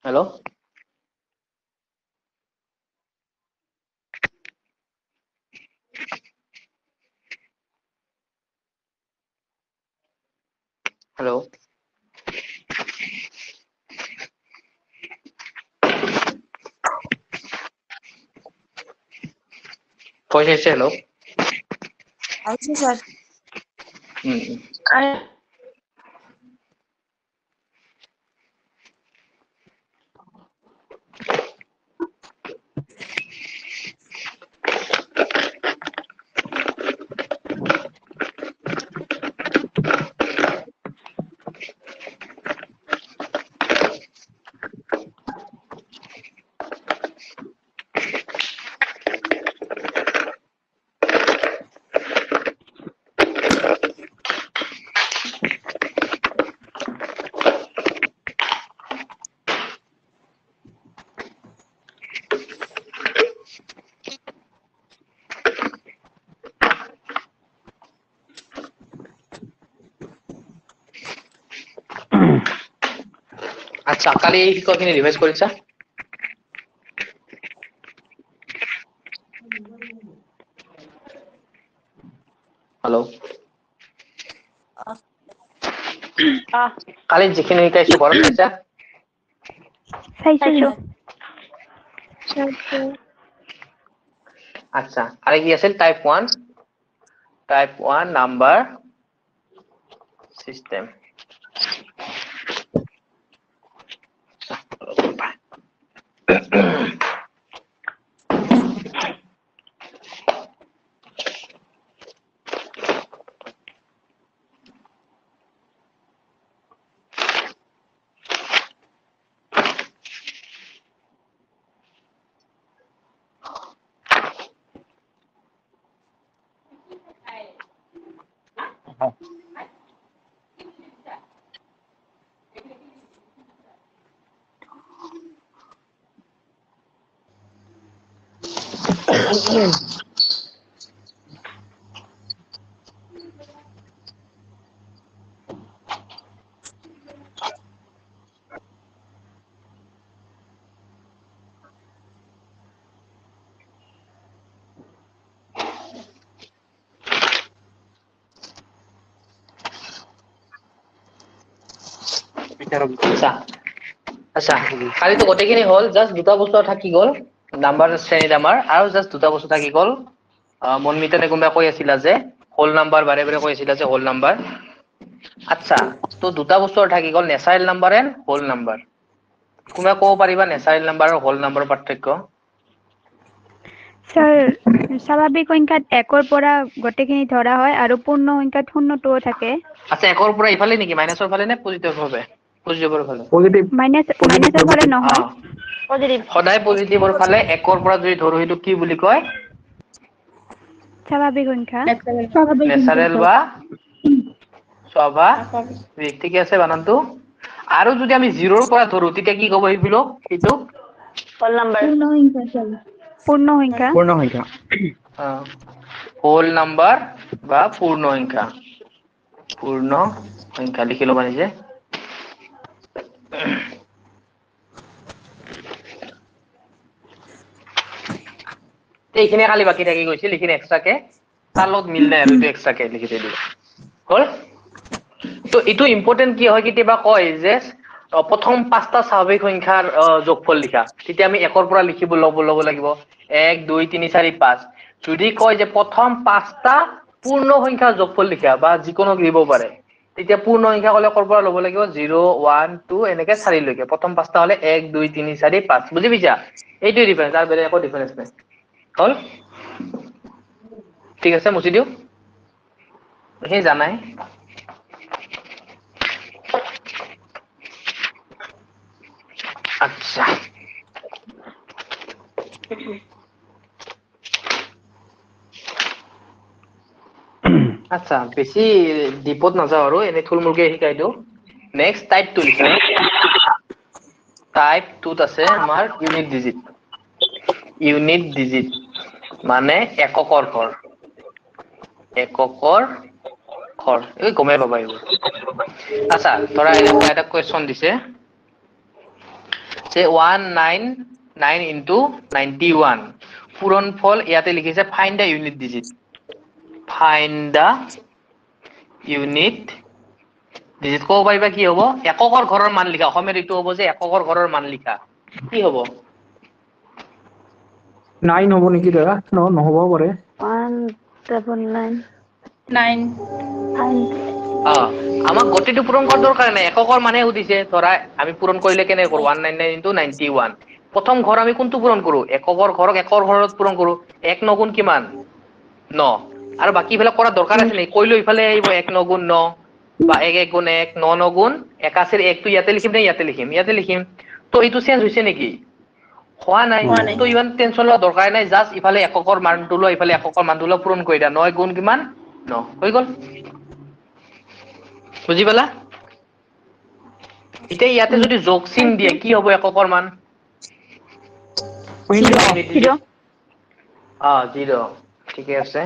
Hello? Hello? Voice আছে hello? আচ্ছা sir আচ্ছা কালি এই শিক্ষাখিনি ৰিভাইজ কৰিছা হেল্ল' কালি যিখিনি শিকাইছো ঘৰত চাইছা চাইছো আচ্ছা কালি কি আছিল টাইপ 1 নাম্বাৰ সিস্টেম আচ্ছা কালিতো গোটেইখিনি হল জাস্ট দুটা বস্তু থাকি গল নাম্বাৰ শ্ৰেণীত আমাৰ আৰু জাস্ট দুটা বস্তু থাকি গল মনমিতানে কোনবা কৈ আছিল যে হোল নাম্বাৰ বাৰে বাৰে কৈ আছিল যে হোল নাম্বাৰ আচ্ছা তো দুটা বস্তু থাকি গল natural number and whole number কোনবা ক'ব পাৰিবা নেচাৰেল নাম্বাৰ আৰু হোল নাম্বাৰৰ পাৰ্থক্য স্যাৰ স্বাভাৱিক সংখ্যাত 1 ৰ পৰা গোটেইখিনি ধৰা হয় আৰু পূৰ্ণ সংখ্যাত শূন্যটোও থাকে আচ্ছা 1 ৰ পৰা ইফালে নেকি মাইনাসৰ ফালে নে পজিটিভৰ ফালে পজিটিভৰ ফালে মাইনাসৰ ফালে নহয় পজিটিভ সদায় পজিটিভৰ ফালে 1 ৰ পৰা যদি ধৰো সেইটো কি বুলি কয় স্বাভাৱিক সংখ্যা নেচাৰেল বা স্বাভাৱিক ঠিক আছে বানানটো আৰু যদি আমি 0 ৰ পৰা ধৰো তেতিয়া কি ক'ব এইবিলো এইটো হোল নাম্বাৰ পূৰ্ণ সংখ্যা হোল নাম্বাৰ বা পূৰ্ণ সংখ্যা লিখি ল'বা নিজে এইখিনি খালি বাকি থাকি গৈছিল এইখিনি এক্সট্ৰাকে তাৰ লগত মিল নাই আৰু এইটো এক্সট্ৰাকে লিখি দিলো হল তো এইটো ইম্পৰ্টেন্ট কি হয় কেতিয়াবা কয় যে প্ৰথম পাঁচটা স্বাভাৱিক সংখ্যাৰ যোগফল লিখা তেতিয়া আমি 1 ৰ পৰা লিখিব ল'ব লাগিব 1 2 3 4 5 যদি কয় যে প্ৰথম পাঁচটা পূৰ্ণ সংখ্যাৰ যোগফল লিখা বা যিকোনো দিব পাৰে তেতিয়া পূৰ্ণ সংখ্যা কলে কৰ পৰা ল'ব লাগিব 0 1 2 এনেকে 4 লৈকে প্ৰথম পাঁচটা হলে 1 2 3 4 5 বুজি পাইছা এইটোই ডিফাৰেন্স আৰু বেলেগ একো ডিফাৰেন্স নাই হল ঠিক আছে মুছি দিও এই জানাই আচ্ছা আচ্ছা বেছি ডিপত নাযাও আৰু এনে থুলমুলকে শিকাই দিও নেক্সট টাইপ 2 লিখা টাইপ 2 আছে আমাৰ ইউনিট ডিজিট মানে এককৰ ঘৰ এই গমে পাবা এইবোৰ আচ্ছা ধৰা এটা কোৱেশ্চন দিছে যে 199 into 91 পূৰণফল ইয়াতে লিখিছে ফাইন্ড দা ইউনিট ডিজিট ডিজিট ক'ব পাৰিবা কি হ'ব এককৰ ঘৰৰ মান লিখা অসমীয়াত এইটো হ'ব যে এককৰ ঘৰৰ মান লিখা কি হ'ব 9 হ'ব নেকি দাদা নহ'ব পাৰে 199 9 আমাক গতিটো পূৰণ কৰাৰ দৰকাৰ নাই এককৰ মানে সুধিছে ধৰা আমি পূৰণ কৰিলে কেনেকৈ কৰোঁ 199 into 91 প্ৰথম ঘৰ আমি কোনটো পূৰণ কৰোঁ এককৰ ঘৰক একৰ ঘৰত পূৰণ কৰোঁ 1 9 গুণ কিমান 9 আৰু বাকীবিলাক কৰাৰ দৰকাৰ আছে নেকি কৈলো ইফালে আহিব 1 9 গুণ 9 বা 1 1 গুণ 1 9 9 গুণ 81 1টো ইয়াতে লিখিম নে ইয়াতে লিখিম তো এইটো চেঞ্জ হৈছে নেকি হোৱা নাই তো ইমান টেনচন লোৱা দৰকাৰ নাই জাস্ট ইফালে এককৰ মানটো লৈ ইফালে এককৰ মানটো লৈ পূৰণ কৰি দিয়া 9 গুণ কিমান 9 হৈ গ'ল বুজি পালা এতিয়া ইয়াতে যদি যোগ চিন দিয়ে কি হ'ব এককৰ মান 0 0 ঠিকে আছে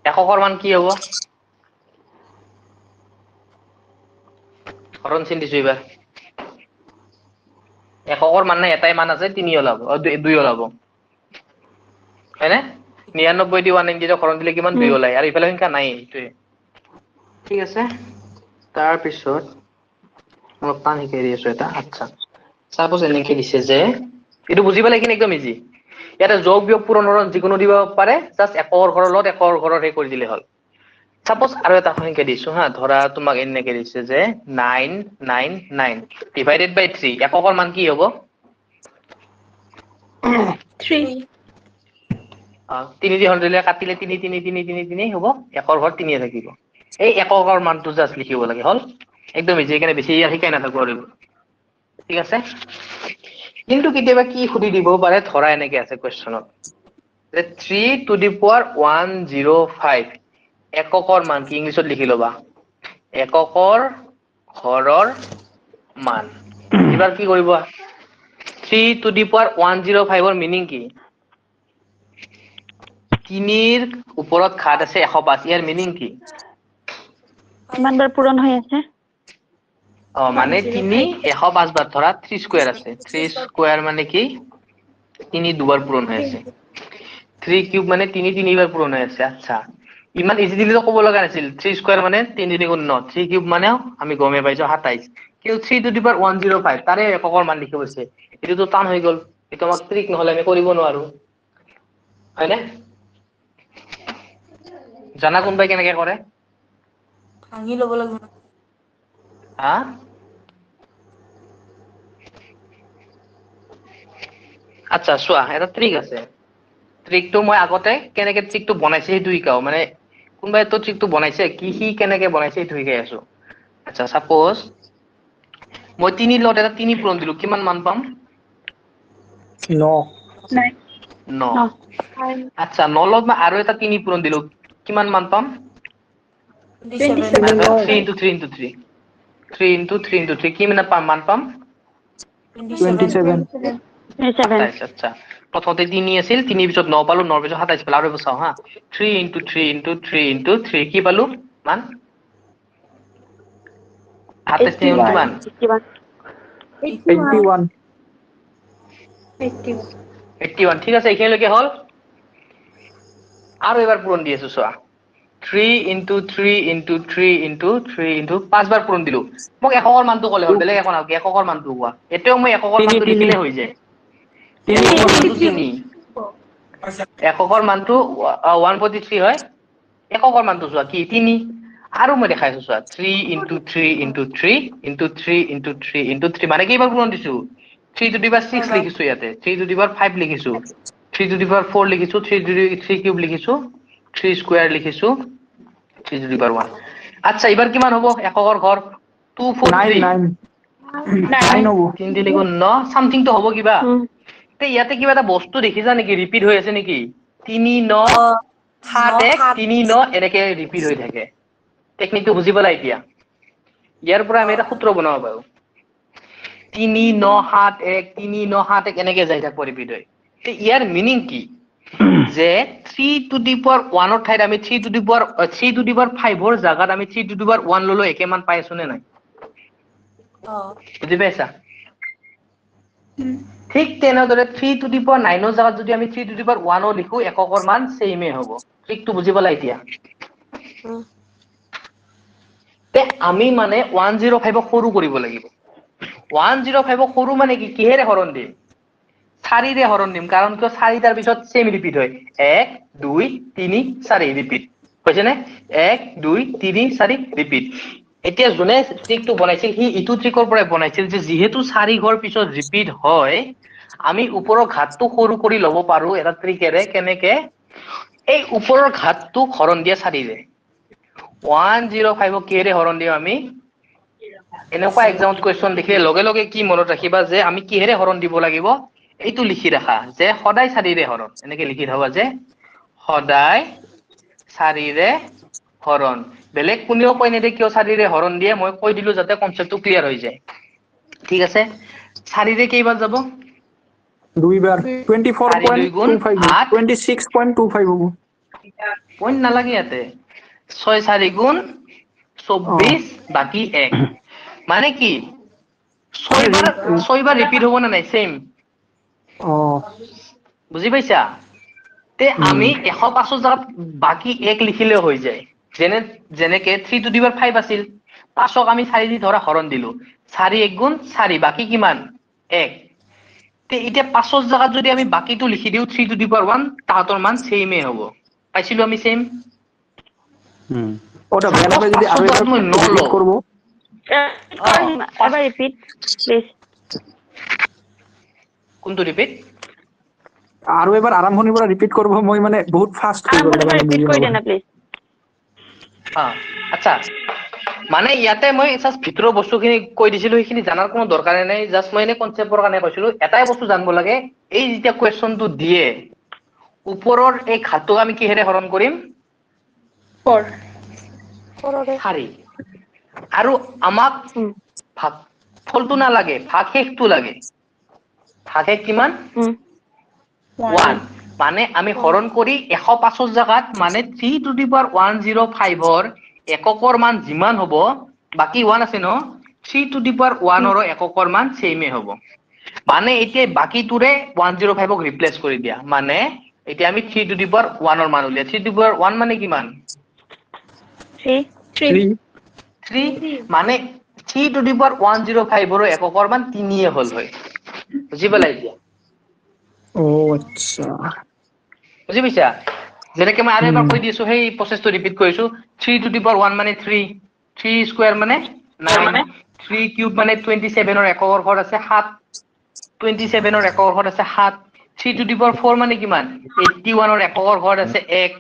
এককৰ মান কি হ'ব হৰণ চিন দিছো এইবাৰ এককৰ মান নাই এটাই মান আছে 3 ওলাব 2 ওলাব হয়নে 99 দি 190 হৰণ দিলে কিমান 2 ওলাই আৰু ইফালে সংখ্যা নাই এইটোৱে ঠিক আছে তাৰ পিছত মই পান শিকাই দি আছো এটা আচ্ছা সাপোজ এনেকে দিছে যে এইটো বুজি পালে কিনে একদম ইজি ইয়াতে যোগ বিয়োগ পূৰণৰ যিকোনো দিব পাৰে জাস্ট একৰ ঘৰৰ লগত একৰ ঘৰৰ হে কৰি দিলে হ'ল সাপোজ আৰু এটা সংখ্যা দিছো হা ধৰা তোমাক এনেকে দিছে যে 999 ডিভাইডেড বাই 3 এককৰ মান কি হ'ব 3 3 দি হৰণ কাটিলে 3 3 3 3 3 হ'ব একৰ ঘৰ 3 থাকিব এই এককৰ মানটো জাস্ট লিখিব লাগে হ'ল একদম ইজি এখানে বেছি শিকাই নাথাকো আৰু ঠিক আছে কিন্তু কেতিয়াবা কি সুধি দিব পাৰে ধৰা এনেকে আছে কোৱেশ্চনত যে 3 to the power 105 এককৰ মান কি ইংলিছত লিখি লবা এককৰ ঘৰৰ মান এবাৰ কি কৰিব 3 to the power 105 ৰ মিনিং কি 3 ৰ ওপৰত ঘাত আছে 105 ইয়াৰ মিনিং কি কিমানবাৰ পূৰণ হৈ আছে মানে 3 105 বাৰ ধৰা 3 স্কয়াৰ আছে 3 স্কয়াৰ মানে কি 3 দুবাৰ পূৰণ হৈ আছে 3 কিউব মানে 3 তিনিবাৰ পূৰণ হৈ আছে আচ্ছা ইমান ইজিলি তো ক'ব লগা নাছিল 3 স্কয়াৰ মানে 3 3 গুণ 9 3 কিউব মানে আমি গমে পাইছো 27 কিন্তু 3 to the power 105 তাৰে এককৰ মান লিখিব আছে এটো তো টান হৈ গল এটো আমাক ট্ৰিক নহলে আমি কৰিব নোৱাৰো হয়নে জানা কোনবাই কেনেকে কৰে ভাঙি ল'ব লাগিব হা আচ্ছা চোৱা এটা ট্ৰিক আছে ট্ৰিকটো মই আগতে কেনেকে ট্ৰিকটো বনাইছে সেইটো শিকাও মানে কোনবাই তো ট্ৰিকটো বনাইছে কি কেনেকে বনাইছে সেইটো শিকাই আছো আচ্ছা সাপোজ মই 3 লগত এটা 3 পূৰণ দিলো কিমান মান পাম 9 আচ্ছা 9 লগত মই আৰু এটা 3 পূৰণ দিলো কিমান মান পাম 27 3 into 3 into 3 3 into 3 into 3 কি মান পাম 27 27 আচ্ছা প্ৰথমতে 3 আছিল 3 পিছত 9 পালো 9 পিছত 27 পালো আৰু বসাও হা 3 into 3 into 3 into 3 কি পালো মান 27 কিমান 81 ঠিক আছে এইখিনিলৈকে হল আৰু এবাৰ পূৰণ দি আছো চোৱা 3 into 3 into 3 into 3 into 5 বাৰ পূৰণ দিলো মোক এককৰ মানটো ক'লে হ'ল বেলেগ একো নালাগে এককৰ মানটো কোৱা এতিয়াও মই এককৰ মানটো লিখিলে হৈ যায় এককৰ মানটো 143 হয় এককৰ মানটো চোৱা কি 3 আৰু মই দেখাইছো চোৱা 3 into 3 into 3 into 3 into 3 into 3 মানে কেইবাৰ পূৰণ দিছো 3 to the power 6 লিখিছো ইয়াতে 3 to the power 5 লিখিছো 3 to the power 4 লিখিছো 3 কিউব লিখিছো 3 স্কয়াৰ লিখিছো 3 to the power 1 আচ্ছা এবাৰ কিমান হ'ব এককৰ ঘৰ 243 9 হ'ব 3 3 গুণ 9 সামথিং তো হ'ব কিবা তে ইয়াতে কিবা এটা বস্তু দেখিছা নেকি ৰিপিট হৈ আছে নেকি 3 9 7 1 3 9 এনেকে ৰিপিট হৈ থাকে টেকনিকটো বুজি পালা এতিয়া ইয়াৰ পৰা আমি এটা সূত্ৰ বনাব পাৰো 3 9 7 1 3 9 7 1 এনেকে যাই থাকব ৰিপিট হয় তে ইয়াৰ মিনিং কি যে 3 টু দি পাৱাৰ 1 ৰ ঠাইত আমি 3 টু দি পাৱাৰ 5 ৰ জাগাত আমি 3 টু দি পাৱাৰ 1 ললো একে মান পাই আছো নে নাই বুজি পাইছা ঠিক তেনেদৰে 3 টু দি পাৱাৰ 9 ৰ জাগাত যদি আমি 3 টু দি পাৱাৰ 1 ও লিখো এককৰ মান সেমে হ'ব ঠিকটো বুজি পালা এতিয়া তে আমি মানে 105 ক সৰু কৰিব লাগিব 105 ক সৰু মানে কি কিহেৰে হৰণ দিম 4 ৰে হৰণ দিম কাৰণ কিয় 4 টাৰ পিছত সেম ৰিপিট হয় 1 2 3 4 ৰিপিট হৈছে নে 1 2 3 4 ৰিপিট এতিয়া জনে ট্ৰিকটো বনাইছিল হি ইটো ট্ৰিকৰ পৰা বনাইছিল যে যেহেতু 4 ঘৰ পিছত ৰিপিট হয় আমি ওপৰৰ ঘাতটো সৰু কৰি লব পাৰো এটা ট্ৰিকেৰে কেনেকে এই ওপৰৰ ঘাতটো হৰণ দিয়া 4 ৰে 105 কিহেৰে হৰণ দিও আমি এনেকুৱা এক্সামত কোৱেশ্চন দেখিলে লগে লগে কি মনত ৰাখিবা যে আমি কিহেৰে হৰণ দিব লাগিব এইটো লিখি ৰাখা যে সদায় 4 ৰে হৰণ এনেকে লিখি থবা যে সদায় 4 ৰে হৰণ বেলেগ কোনেও কই নেদে কিয় 4 ৰে হৰণ দিয়ে মই কৈ দিলো যাতে কনসেপ্টটো ক্লিয়াৰ হৈ যায় ঠিক আছে 4 ৰে কেইবাৰ যাব দুইবাৰ 4 2 গুণ 24.25 8 26.25 হ'ব পইণ্ট নালাগে ইয়াতে 6 4 গুণ 24 বাকি 1 মানে কি 6 বাৰ ৰিপিট হ'ব না নাই সেম বুজি পাইছা তে আমি 105 জাগাত বাকি 1 লিখিলে হৈ যায় যেনেকে 3 টু দি পাৱাৰ 5 আছিল 5ক আমি 4 দি ধৰা হৰণ দিলো 4 1 গুণ 4 বাকি কিমান 1 তে এতিয়া 5 জাগাত যদি আমি বাকিটো লিখি দিও 3 টু দি পাৱাৰ 1 তাহাতৰ মান সেমে হ'ব পাইছিলো আমি সেম ওটা বেনাবে যদি আৰু এবাৰ ৰিপিট কৰব এবাৰ ৰিপিট প্লিজ কোনটো ৰিপিট আৰু এবাৰ আৰম্ভণিৰ পৰা ৰিপিট কৰব মই মানে বহুত ফাস্ট হৈ গ'ল আৰম্ভণিৰ পৰা ৰিপিট কৰি দিয়া না প্লিজ আচ্ছা মানে ইয়াতে মই জাস্ট ভিতৰৰ বস্তুখিনি কৈ দিছিলো সেইখিনি জানাৰ কোনো দৰকাৰ নাই জাস্ট মই এনে কনসেপ্টৰ কাৰণে কৈছিলো এটাই বস্তু জানিব লাগে এই যেতিয়া কোৱেশ্চনটো দিয়ে ওপৰৰ এই ঘাতটো আমি কিহেৰে হৰণ কৰিম 4 আৰু আমাক ভাগ ফলটো নালাগে ভাগ শেষটো লাগে ভাগে কিমান 1 মানে আমি হৰণ কৰি 105 জাগাত মানে 3 টু দি পাৱাৰ 105 ৰ এককৰ মান যিমান হ'ব বাকি 1 আছে ন 3 টু দি পাৱাৰ 1 ৰ এককৰ মান সেমে হ'ব মানে এতিয়া বাকিটোৰে 105 ক ৰিপ্লেস কৰি দিয়া মানে এতিয়া আমি 3 টু দি পাৱাৰ 1 ৰ মান উলিয়া 3 টু দি পাৱাৰ 1 মানে কিমান 3 মানে 3 টু দি পাৱাৰ 105 ৰ এককৰ মান 3 এ হল হয় বুজি পালা এতিয়া আচ্ছা বুজি পাইছা যেনেকে মই আৰু এবাৰ কৈ দিছো সেই প্ৰসেসটো ৰিপিট কৰিছো 3 টু দি পাৱাৰ 1 মানে 3 স্কয়াৰ মানে 9 3 কিউব মানে 27 ৰ এককৰ ঘৰ আছে 7 27 ৰ এককৰ ঘৰ আছে 7 3 টু দি পাৱাৰ 4 মানে কিমান 81 ৰ এককৰ ঘৰ আছে 1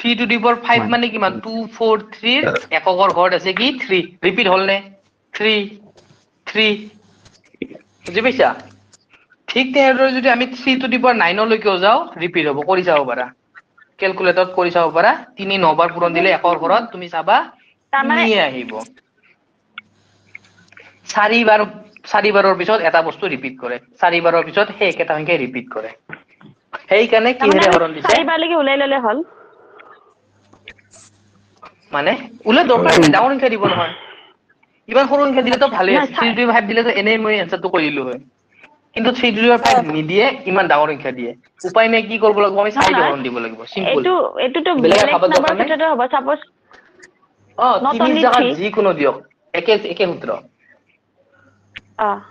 3 টু দি পাৱাৰ 5 মানে কিমান 243 ৰ এককৰ ঘৰ আছে কি 3 ৰিপিট হল নে 3 বুজি পাইছা ঠিক তেনেদৰে যদি আমি 3 টু দি পাৱাৰ 9 লৈকেও যাও ৰিপিট হ'ব কৰি যাব পাৰা ক্যালকুলেটৰত কৰি চাব পাৰা 3 9 বাৰ পূৰণ দিলে একৰ ঘৰত তুমি চাবা 3 আহিব 4 বাৰৰ পিছত এটা বস্তু ৰিপিট কৰে 4 বাৰৰ পিছত সেই একেটা সংখ্যা ৰিপিট কৰে সেইকাৰণে কিহেৰে হৰণ দিছে 4 বাৰলৈকে ওলাই ললে হল মানে উলে দৰকাৰ নাই ডাঙৰ সংখ্যা দিব নহয় ইমান সৰু সংখ্যা দিলেতো ভালে আছে 3 টু 5 দিলেতো এনে মই এনসারটো কৰি দিলো হয় কিন্তু 3 টু 5 নিদিয়ে ইমান ডাঙৰ সংখ্যা দিয়ে উপায় নাই কি কৰিব লাগিব আমি 4 হৰণ দিব লাগিব সিম্পল এটোটো বেলেগ বেলেগ ভাবা নাম্বাৰ দৰকাৰ নাই ক্ষেত্ৰতে হ'ব সাপোজ 3 জাগাত যি কোনো দিয়ক একে সূত্ৰ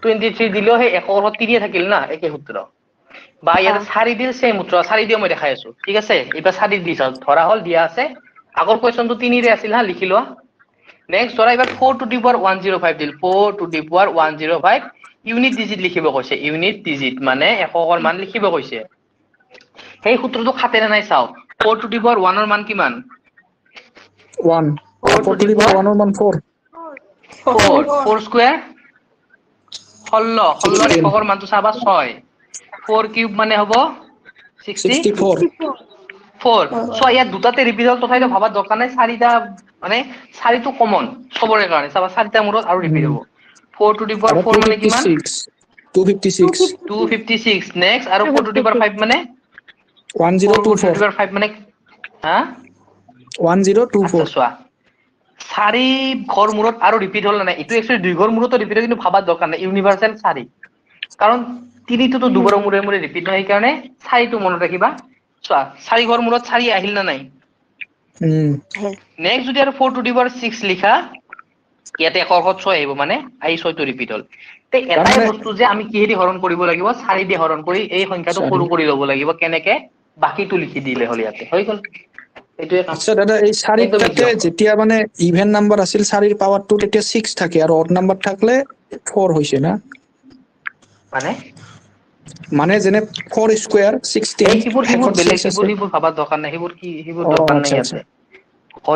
23 দিলেও সেই একৰ ঘৰত 3 থাকিল না একে সূত্ৰ বা ইয়াতে 4 দিল সেম সূত্ৰ 4 দিয়ে মই দেখাই আছো ঠিক আছে এটা 4 দি চাও ধৰা হল দিয়া আছে আগৰ কোৱেশ্চনটো 3 ৰে আছিল হা লিখি লোৱা নেক্সট ধৰা এবাৰ 4 two the power 105 Dil 4 two the power 105 unit digit লিখিব কৈছে ইউনিট ডিজিট মানে এককৰ মান লিখিব কৈছে সেই সূত্ৰটো খাতেনে নাই চাও 4 টু দি পাৱাৰ 1 ৰ মান কিমান 1 4 টু দি পাৱাৰ 1 ৰ মান 4 4 স্কয়াৰ 16 এককৰ মানটো চাবা 6 4 কিউব মানে হ'ব 64 4 সো ইয়াত দুটাতে ৰিপিট হল তথাপিতো ভাবা দৰকাৰ নাই 4টা মানে 4টো কমন সবৰে কাৰণে চাবা 4টা মূৰত আৰু ৰিপিট হ'ব 4 to the power 4 মানে কিমান 256 256 নেক্সট আৰু 4 to the power 5 মানে 4 to the 1024 power 5 মানে হা 1024 চোৱা 4 ঘৰ মূৰত আৰু ৰিপিট হল না ইটো একচুয়ালি 2 ঘৰ মূৰতো ৰিপিট কিন্তু ভাবা দৰকাৰ নাই ইউনিভাৰ্সাল 4 কাৰণ 3 তো দুবাৰৰ মূৰে মূৰে ৰিপিট হয় কাৰণে 4 টো মনত ৰাখিবা চোৱা 4 ঘৰ মূৰত 4 আহিল না নাই নেক্সট যদি আৰু 4 to the power 6 লিখা ইয়াতে একৰ ঘৰত 6 আহিব মানে আই 6 টো ৰিপিট হল তে এটাই বস্তু যে আমি কিহেদি হৰণ কৰিব লাগিব 4 দি হৰণ কৰি এই সংখ্যাটো সৰু কৰি ল'ব লাগিব কেনেকে বাকিটো লিখি দিলে হল ইয়াতে হৈ গল এইটোৱে কাম আচ্ছা দাদা এই 4 টাতে যেতিয়া মানে ইভেন নাম্বার আছিল 4 এর পাওয়ারটো তেতিয়া 6 থাকে আর অড নাম্বার থাকলে 4 হইছে না মানে যেনে 4 স্কয়ার 16 এইবোৰ বেলেগ সেইবোৰ ভাবা দৰকাৰ নাই সেইবোৰ দৰকাৰ নাই ইয়াতে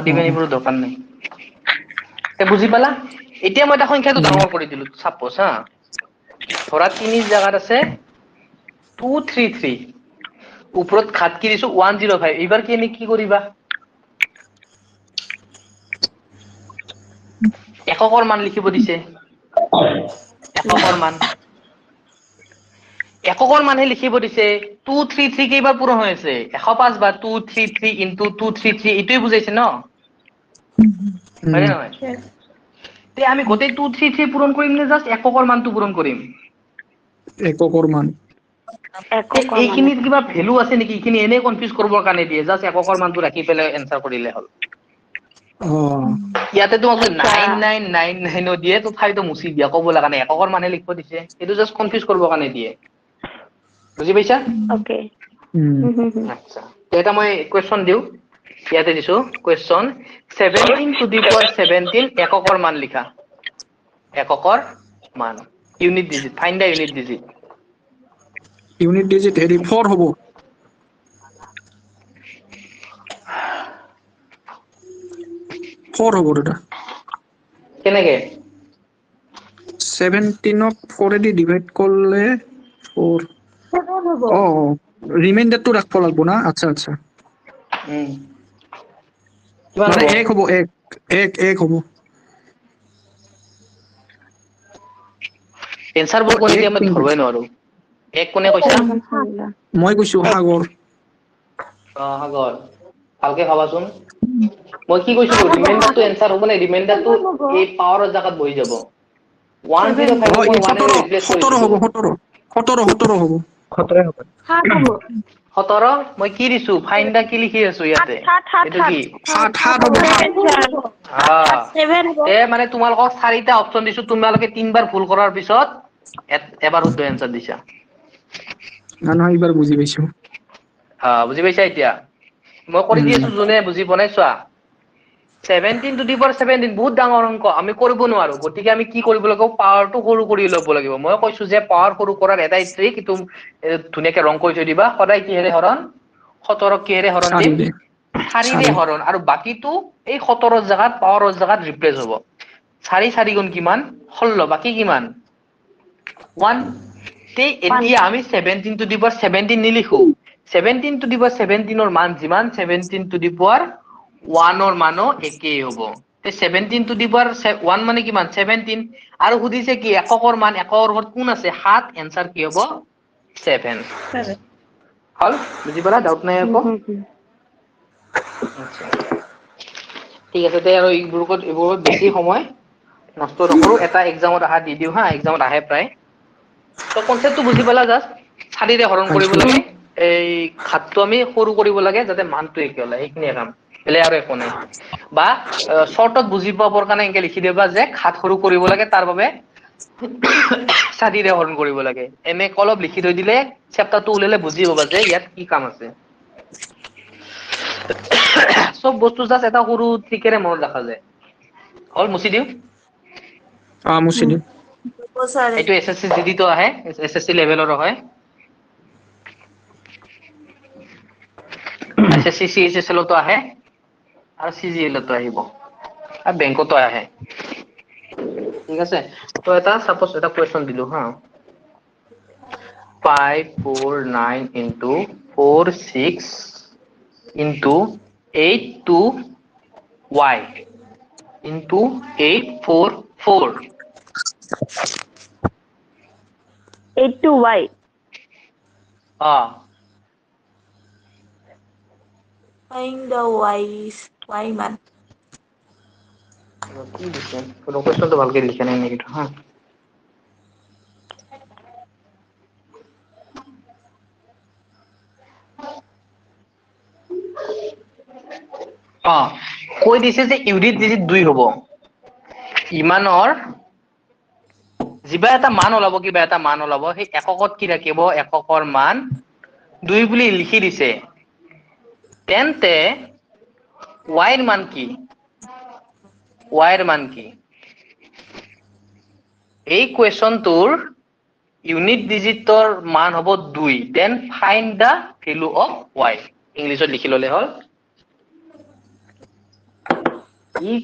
দিবেন এইবোৰ দৰকাৰ নাই তে বুজি পালা এতিয়া মই এটা সংখ্যাটো ডাঙৰ কৰি দিলো সাপোজ হা ধৰা 3 জায়গাত আছে 233 ওপৰত খাত কি দিছো 105 এবাৰ কি আমি কি কৰিবা এককৰ মান লিখিব দিছে এককৰ মানহে লিখিব দিছে 233 কেইবাৰ পূৰণ হৈ আছে 105 বাৰ 233 into 233 এইটোই বুজাইছে ন হয় নহয় তে আমি গোটেই 233 পূৰণ কৰিম নে জাস্ট এককৰ মানটো পূৰণ কৰিম এককৰ মান এইখিনিত কিবা ভ্যালু আছে নেকি এইখিনি এনে কনফিউজ কৰিবৰ কাৰণে দিয়ে জাস্ট এককৰ মানটো ৰাখি পেলাই এনসাৰ কৰিলে হ'ল ইয়াতে তোমাক 9999 দিয়ে তো ঠাইটো মুছি দিয়া ক'ব লাগা নাই এককৰ মানে লিখিব দিছে এটো জাস্ট কনফিউজ কৰিবৰ কাৰণে দিয়ে বুজি পাইছা ওকে আচ্ছা এটা মই কোৱেশ্চন দিও ইয়াতে দিছো কোৱেশ্চন 17 to the power 17 এককৰ মান লিখা এককৰ মান ইউনিট ডিজিট ফাইন্ড দা ইউনিট ডিজিট ইউনিট ডিজিট হেৰি 4 হ'ব 4 হ'ব দাদা কেনেকে 17 ক 4 দি ডিভাইড করলে 4 রিমাইন্ডারটো রাখব লাগবো না আচ্ছা আচ্ছা মানে 1 হ'ব 1 হ'ব এনসার বোৰ কোনে আমি ধৰবই নোৱাৰো এক কোনে কৈছা মই কৈছো সাগৰ সাগৰ ভালকে ভাবাচোন মই কি কৈছো ৰিমাইন্ডাৰটো এনসাৰ হ'ব না ৰিমাইন্ডাৰটো এই পাৱাৰৰ জায়গাত বহি যাব 105.1 ৰিপ্লেস কৰি 17 হ'ব 17 হ'ব 17 মই কি দিছো ফাইন্ড দা কি লিখি আছো ইয়াতে এটো কি 7 হ'ব এ মানে তোমালোকক 4টা অপচন দিছো তোমালোকে 3 বাৰ ভুল কৰাৰ পিছত এবাৰ শুদ্ধ এনসাৰ দিছা না এইবাৰ বুজি পাইছো বুজি পাইছা এতিয়া মই কৰি দি আছো জনে বুজি বনাইছা 17 to the power 17 বহুত ডাঙৰ অংক আমি কৰিব নোৱাৰো গতিকে আমি কি কৰিব লাগিব পাৱাৰটো সৰু কৰি ল'ব লাগিব মই কৈছো যে পাৱাৰ সৰু কৰাৰ এটাই ট্ৰিক তুমি ধুনিয়াকে ৰং কৰি থৈ দিবা সদায় কিহেৰে হৰণ 17 কিহেৰে হৰণ দিম 4 ৰে হৰণ আৰু বাকিটো এই 17 জায়গাত পাৱাৰৰ জায়গাত ৰিপ্লেস হ'ব 4 4 গুণ কিমান 16 বাকি কিমান 1 তে এতিয়া আমি 17 to the power 17 নিলিখো 17 to the power 17 ৰ মান যিমান 17 to the power 1 ৰ মানো একেই হ'ব তে 17 to the power 1 মানে কিমান 17 আৰু সুধিছে কি এককৰ মান একৰ ঘৰত কোন আছে 7 এনসার কি হ'ব 7 হল বুজি পালা ডাউট নাই আকৌ আচ্ছা ঠিক আছে তে আৰু এইবোৰত বেছি সময় নষ্ট নকৰো এটা এক্সামত আহা দি দিও হা এক্সামত আহে প্ৰায় তো কনসেপ্টটো বুজি পালা জাস্ট 4 ৰে হৰণ কৰিব লাগে এই ঘাতটো আমি সৰু কৰিব লাগে যাতে মানটো একে হয় এইখিনিয়ে কাম বেলে আৰু একো নাই বা শৰ্টত বুজি পাবৰ কাৰণে এনেকে লিখি দিবা যে ঘাত সৰু কৰিব লাগে তাৰ বাবে 4 ৰে হৰণ কৰিব লাগে এনে কলব লিখি থৈ দিলে চেপ্টাৰটো উলালে বুজি পাবা যে ইয়াত কি কাম আছে সব বস্তু জাস্ট এটা সৰু ট্ৰিকেৰে মনত ৰাখা যায় হল মুছি দিও মুছি দিও এইটো এসএসসি জিডি তো আহে এসএসসি লেভেলৰ হয় এসএসসি সিএসএসএল তো আহে আৰু সিজিএল তো আহিব আৰু বেংকতো আহে ঠিক আছে তো এটা সাপোজ এটা কোৱেশ্চন দিলো হা 549 into 46 into 82y into 844 8 to y. Find the y মান কি লিখে কোনো কোশ্চেন তো ভালকে লিখে নাই নেকি হ্যাঁ কৈ দিছে যে ইউনিট ডিজিট 2 হ'ব ইমানৰ যিবা এটা মান ওলাব কিবা এটা মান ওলাব সেই এককত কি ৰাখিব এককৰ মান 2 বুলি লিখি দিছে তেন্তে y ৰ মান কি y ৰ মান কি এই কোৱেশ্চনটোৰ ইউনিট ডিজিটৰ মান হ'ব 2 then find the value of y ইংলিছত লিখি ললে হ'ল if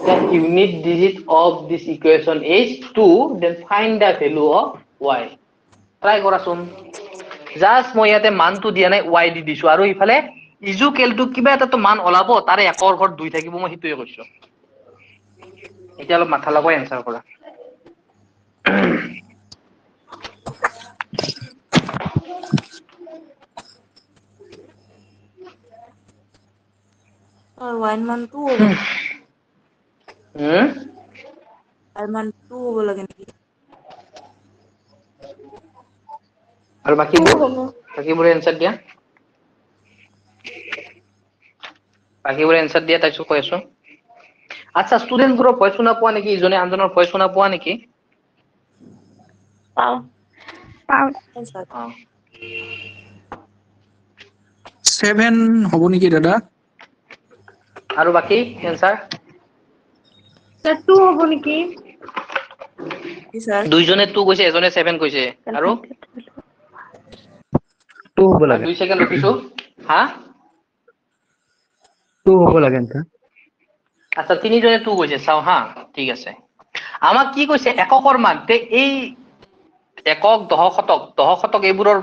the unit digit of this equation is 2 then find the value of y try কৰাচোন জাস্ট মই ইয়াতে মানটো দিয়া নাই y দি দিছো আৰু ইফালে ইজুকেলটো কিবা এটা তো মান ওলাব তাৰে একৰ ঘৰ 2 থাকিব মই হিতুৱে কৈছো এতিয়া অলপ মাথা লগাই এনসাৰ কৰা আৰু y মান 2 হ'ব y মান 2 হ'ব লাগে নেকি আৰু বাকিবোৰ এনসাৰ দিয়া বাকিবোৰ এনসাৰ দিয়া তাইছো কৈ আছো আচ্ছা ষ্টুডেন্টবোৰৰ ভয় শুনা পোৱা নেকি ইজনে আনজনৰ ভয় শুনা পোৱা নেকি পাও পাওঁ। স্যাৰ 7 হ'ব নেকি দাদা আৰু বাকি এনসাৰ স্যাৰ 2 হ'ব নেকি কি স্যাৰ দুইজনে 2 কৈছে এজনে 7 কৈছে আৰু 2 হ'ব লাগে 2 সেকেন্ড ৰখিছো হা 2 হ'ব লাগে এনসাৰ আচ্ছা তিনিজনে 2 কৈছে চাও হা ঠিক আছে আমাক কি কৈছে এককৰ মান তে এই একক দহ শতক এইবোৰৰ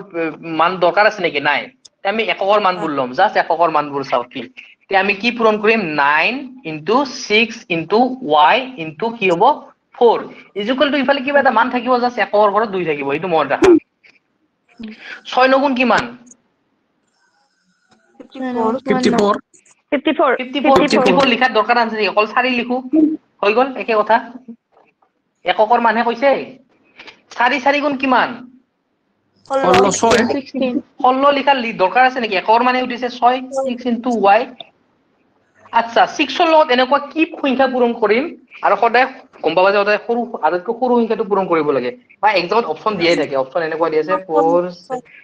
মান দৰকাৰ আছে নেকি নাই তে আমি এককৰ মানবোৰ লম জাস্ট এককৰ মানবোৰ চাও কি তে আমি কি পূৰণ কৰিম 9 * 6 * y * কি হ'ব 4 ইকুৱেল টু ইফালে কিবা এটা মান থাকিব জাস্ট একৰ ঘৰত 2 থাকিব এইটো মনত ৰাখা 6 9 গুণ কিমান 54 54 54 লিখাৰ দৰকাৰ আছে নেকি অকল 4 লিখো হৈ গল একে কথা এককৰ মানুহে কৈছে 4 গুণ কিমান 16 16 লিখাৰ দৰকাৰ আছে নেকি একৰ মানে উঠিছে 6 6 * y আচ্ছা 6 ৰ লগত এনেকুৱা কি সংখ্যা পূৰণ কৰিম আৰু সদায় গম পাবা যে সদায় সৰু আটাইতকৈ সৰু সংখ্যাটো পূৰণ কৰিব লাগে বা এক্সামত অপচন দিয়াই থাকে অপচন এনেকুৱা দি আছে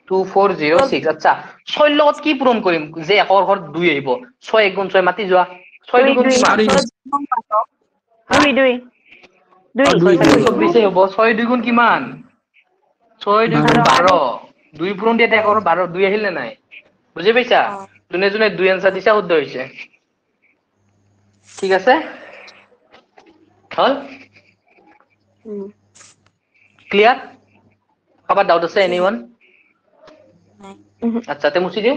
42406 আচ্ছা 6 ৰ লগত কি পূৰণ কৰিম যে একৰ ঘৰত 2 আহিব 6 1 গুণ 6 মাতি যোৱা 6 গুণ কিমান 2 24 হ'ব 6 2 গুণ কিমান 6 2 গুণ 12 2 পূৰণ দিয়াতে একৰ 12 2 আহিল নে নাই বুজি পাইছা যোনে যোনে 2 আনসাৰ দিছা শুদ্ধ হৈছে ঠিক আছে হল ক্লিয়াৰ কাবাৰ ডাউট আছে এনিওয়ান আচ্ছা তে মুছি দিও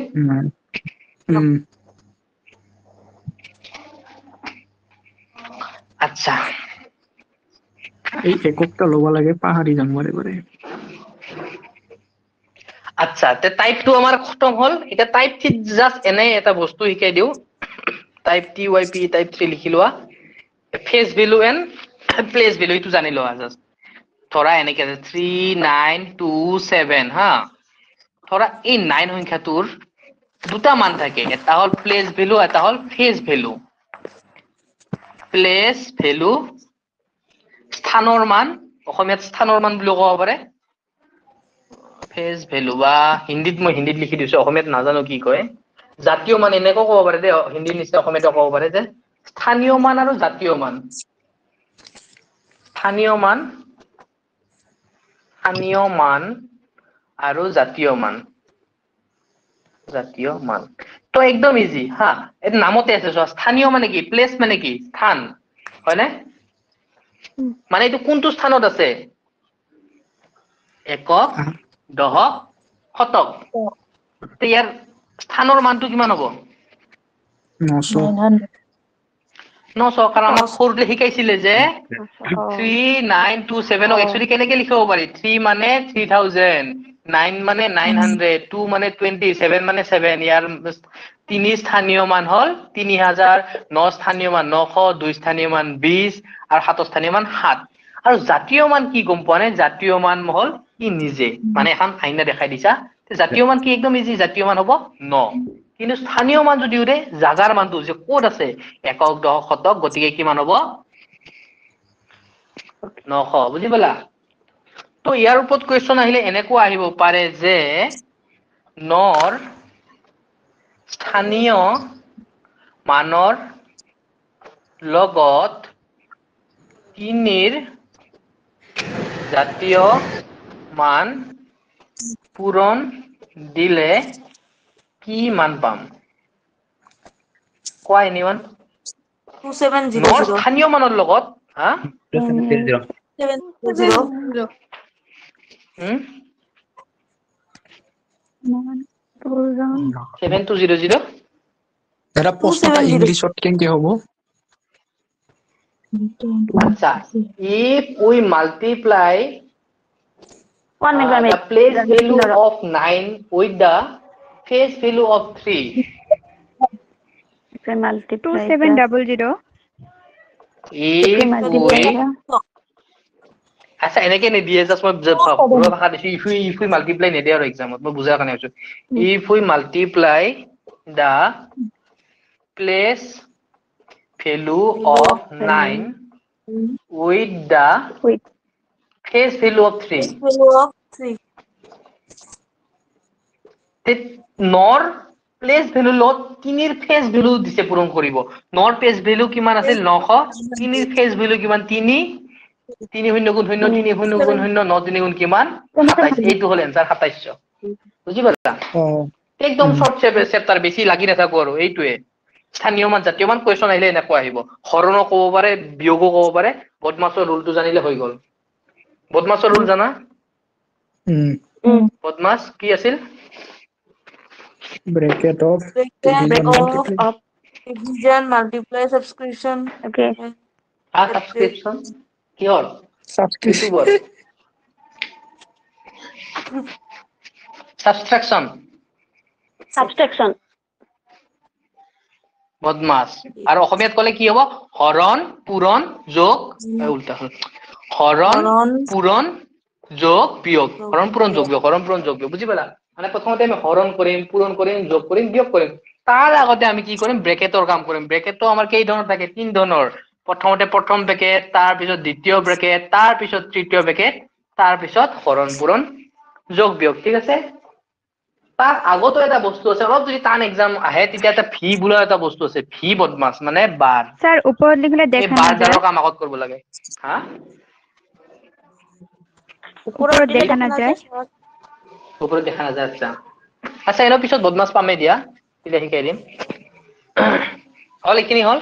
আচ্ছা এই এককটা ল'ব লাগে পাহাৰি যাম বাৰে বাৰে আচ্ছা তে টাইপটো আমাৰ খতম হল এটা টাইপ 3 জাস্ট এনে এটা বস্তু শিকাই দিও টাইপ TYP টাইপ 3 লিখি লোৱা face value and place value itu জানি লোৱা জাস্ট ধৰা এনেকে 3927 হা ধৰা এই 9 সংখ্যাটোৰ দুটা মান থাকে এটা হল প্লেস ভ্যালু এটা হল ফেস ভ্যালু প্লেস ভ্যালু স্থানৰ মান অসমীয়াত স্থানৰ মান বুলি ক'ব পাৰে ফেস ভ্যালু বা হিন্দীত মই হিন্দীত লিখি দিছো অসমীয়াত নাজানো কি কয় জাতীয় মান এনেকৈ ক'ব পাৰে দে হিন্দী নিচিনা অসমীয়াত ক'ব পাৰে যে স্থানীয় মান আৰু জাতীয় মান স্থানীয় মান আৰু জাতীয় মান তো একদম ইজি হা এর নামতে আছে স্থানীয় মানে কি প্লেস মানে কি স্থান হয় না মানে এটো কোনটো স্থানত আছে একক দশক শতক তে ইয়াৰ স্থানৰ মানটো কিমান হ'ব 900 900 কাৰণ আমাক সৰুতে শিকাইছিলে যে 3927 একচুয়ালি কেনেকে লিখিব পাৰি 3 মানে 3000 9 মানে 900 2 মানে 20 7 মানে 7 ইয়াৰ 3 স্থানীয় মান হল 3000 9 স্থানীয় মান 900 2 স্থানীয় মান 20 আৰু 7 স্থানীয় মান 7 আৰু জাতীয় মান কি গম পোৱা নে জাতীয় মান হল কি নিজে মানে এখন আইনা দেখাই দিছা জাতীয় মান কি একদম ইজি জাতীয় মান হ'ব 9 কিন্তু স্থানীয় মান যদি উৰে জাগাৰ মানটো যে ক'ত আছে একক দশক শতক গতিকে কিমান হ'ব 900 বুজি পালা তো ইয়াৰ ওপৰত কোৱেশ্চন আহিলে এনেকুৱা আহিব পাৰে যে 9ৰ স্থানীয় মানৰ লগত 3ৰ জাতীয় মান পূৰণ দিলে কি মান পাম কোৱা এনিওয়ান 9ৰ 2700 স্থানীয় মানৰ লগত হা 700 7200 এটা প্ৰশ্নটা ইংলিছত কেনেকে হ'ব আচ্ছা if we multiply One minute, the place value of 9 with the face value of 3 2700 if we আচ্ছা এনেকে নিদিয়ে জাস্ট মই পুরো ভাষা দিছি if we multiply নিদিয়ে আৰু এক্সামত মই বুজাৰ কাৰণে কৈছো if we multiply the place value of 9 with the face value of 3 নর প্লেস ভ্যালু লত 3 এর ফেস ভ্যালু দিছে পূরণ করিব নর ফেস ভ্যালু কিমান আছিল 900 3 এর ফেস ভ্যালু কিমান 3 3 শূন্য গুণ শূন্য 3 শূন্য গুণ শূন্য 9 3 গুণ কিমান 27 এইটো হল आंसर 2700 বুজি পালা একদম শর্ট চ্যাপ্টার বেশি লাগি না থাকো আৰু এইটোৱে স্থানীয় মান জাতীয় মান কোৱেশ্চন আহিলে এনেকুৱা আহিব হৰণ ক'ব পাৰে বিয়োগ ক'ব পাৰে বদমাছৰ ৰুলটো জানিলে হৈ গল বদমাছৰ ৰুল জানা বদমাছ কি আছিল bracket of division multiply subscription Okay. Subscription কি হল subscription ইউটিউবৰ সাবস্ট্ৰাকশন Subtraction. বদমাছ আৰু অসমীয়াত ক'লে কি হ'ব হৰণ পূৰণ যোগ উল্টা হল হৰণ পূৰণ যোগ বিয়োগ হৰণ পূৰণ যোগ বিয়োগ হৰণ পূৰণ যোগ বিয়োগ বুজি পালা মানে প্ৰথমতে আমি হৰণ কৰিম পূৰণ কৰিম যোগ কৰিম বিয়োগ কৰিম তাৰ আগতে আমি কি কৰিম ব্ৰেকেটৰ কাম কৰিম ব্ৰেকেটটো আমাৰ কেই ধৰণৰ থাকে 3 ধৰণৰ প্ৰথমতে প্ৰথম ব্ৰেকেট তাৰ পিছত দ্বিতীয় ব্ৰেকেট তাৰ পিছত তৃতীয় ব্ৰেকেট তাৰ পিছত হৰণ পূৰণ যোগ বিয়োগ ঠিক আছে তাৰ আগতো এটা বস্তু আছে অলপ যদি টান এক্সাম আহে তেতিয়া এটা ভি বোলা এটা বস্তু আছে ভি বদমাছ মানে বাৰ স্যাৰ উপৰত লিখিলে এই দেখা বাৰ নাযায় দাৰৰ কাম আগত কৰিব লাগে হা উপৰত দেখা নাযায় ওপৰত দেখা নাযায় আচ্ছা আচ্ছা এনে পিছত বদমাছ পামে দিয়া তেতিয়া শিকাই দিম হল এইখিনি হল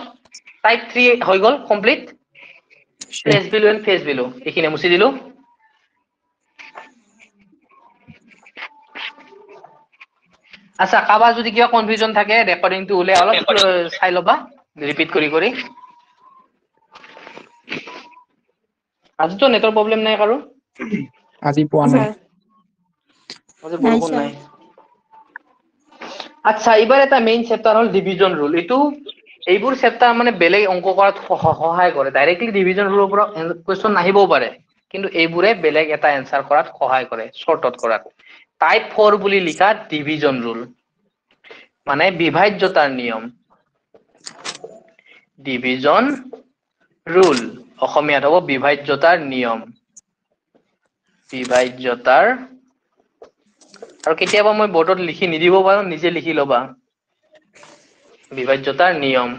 টাইপ 3 হৈ গল complete place value and face value এইখিনি মুছি দিলো আচ্ছা কাবাৰ যদি কিবা কনফিউজন থাকে ৰেকৰ্ডিংটো উলে অলপ চাই লবা ৰিপিট কৰি কৰি আজিতো নেটৰ প্ৰবলেম নাই কাৰো আজি পোৱা নাই আজি বৰষুণ নাই আচ্ছা এবাৰ এটা মেইন চেপ্টাৰ হল ডিভিজন ৰুল এটো এইবোৰ চেপ্টাৰ মানে বেলেগ অংক কৰাত সহায় কৰে ডাইৰেক্টলি ডিভিজন ৰুলৰ পৰা কোৱেশ্চন নাহিবও পাৰে কিন্তু এইবোৰে বেলেগ এটা এনসাৰ কৰাত সহায় কৰে শৰ্টত কৰাত টাইপ 4 বুলি লিখা ডিভিজন ৰুল মানে বিভাজ্যতাৰ নিয়ম ডিভিজন ৰুল অসমীয়াত হ'ব বিভাজ্যতাৰ নিয়ম বিভাজ্যতাৰ আৰু কেতিয়াবা মই বোৰ্ডত লিখি নিদিব পাৰো নিজে লিখি লবা বিভাজ্যতাৰ নিয়ম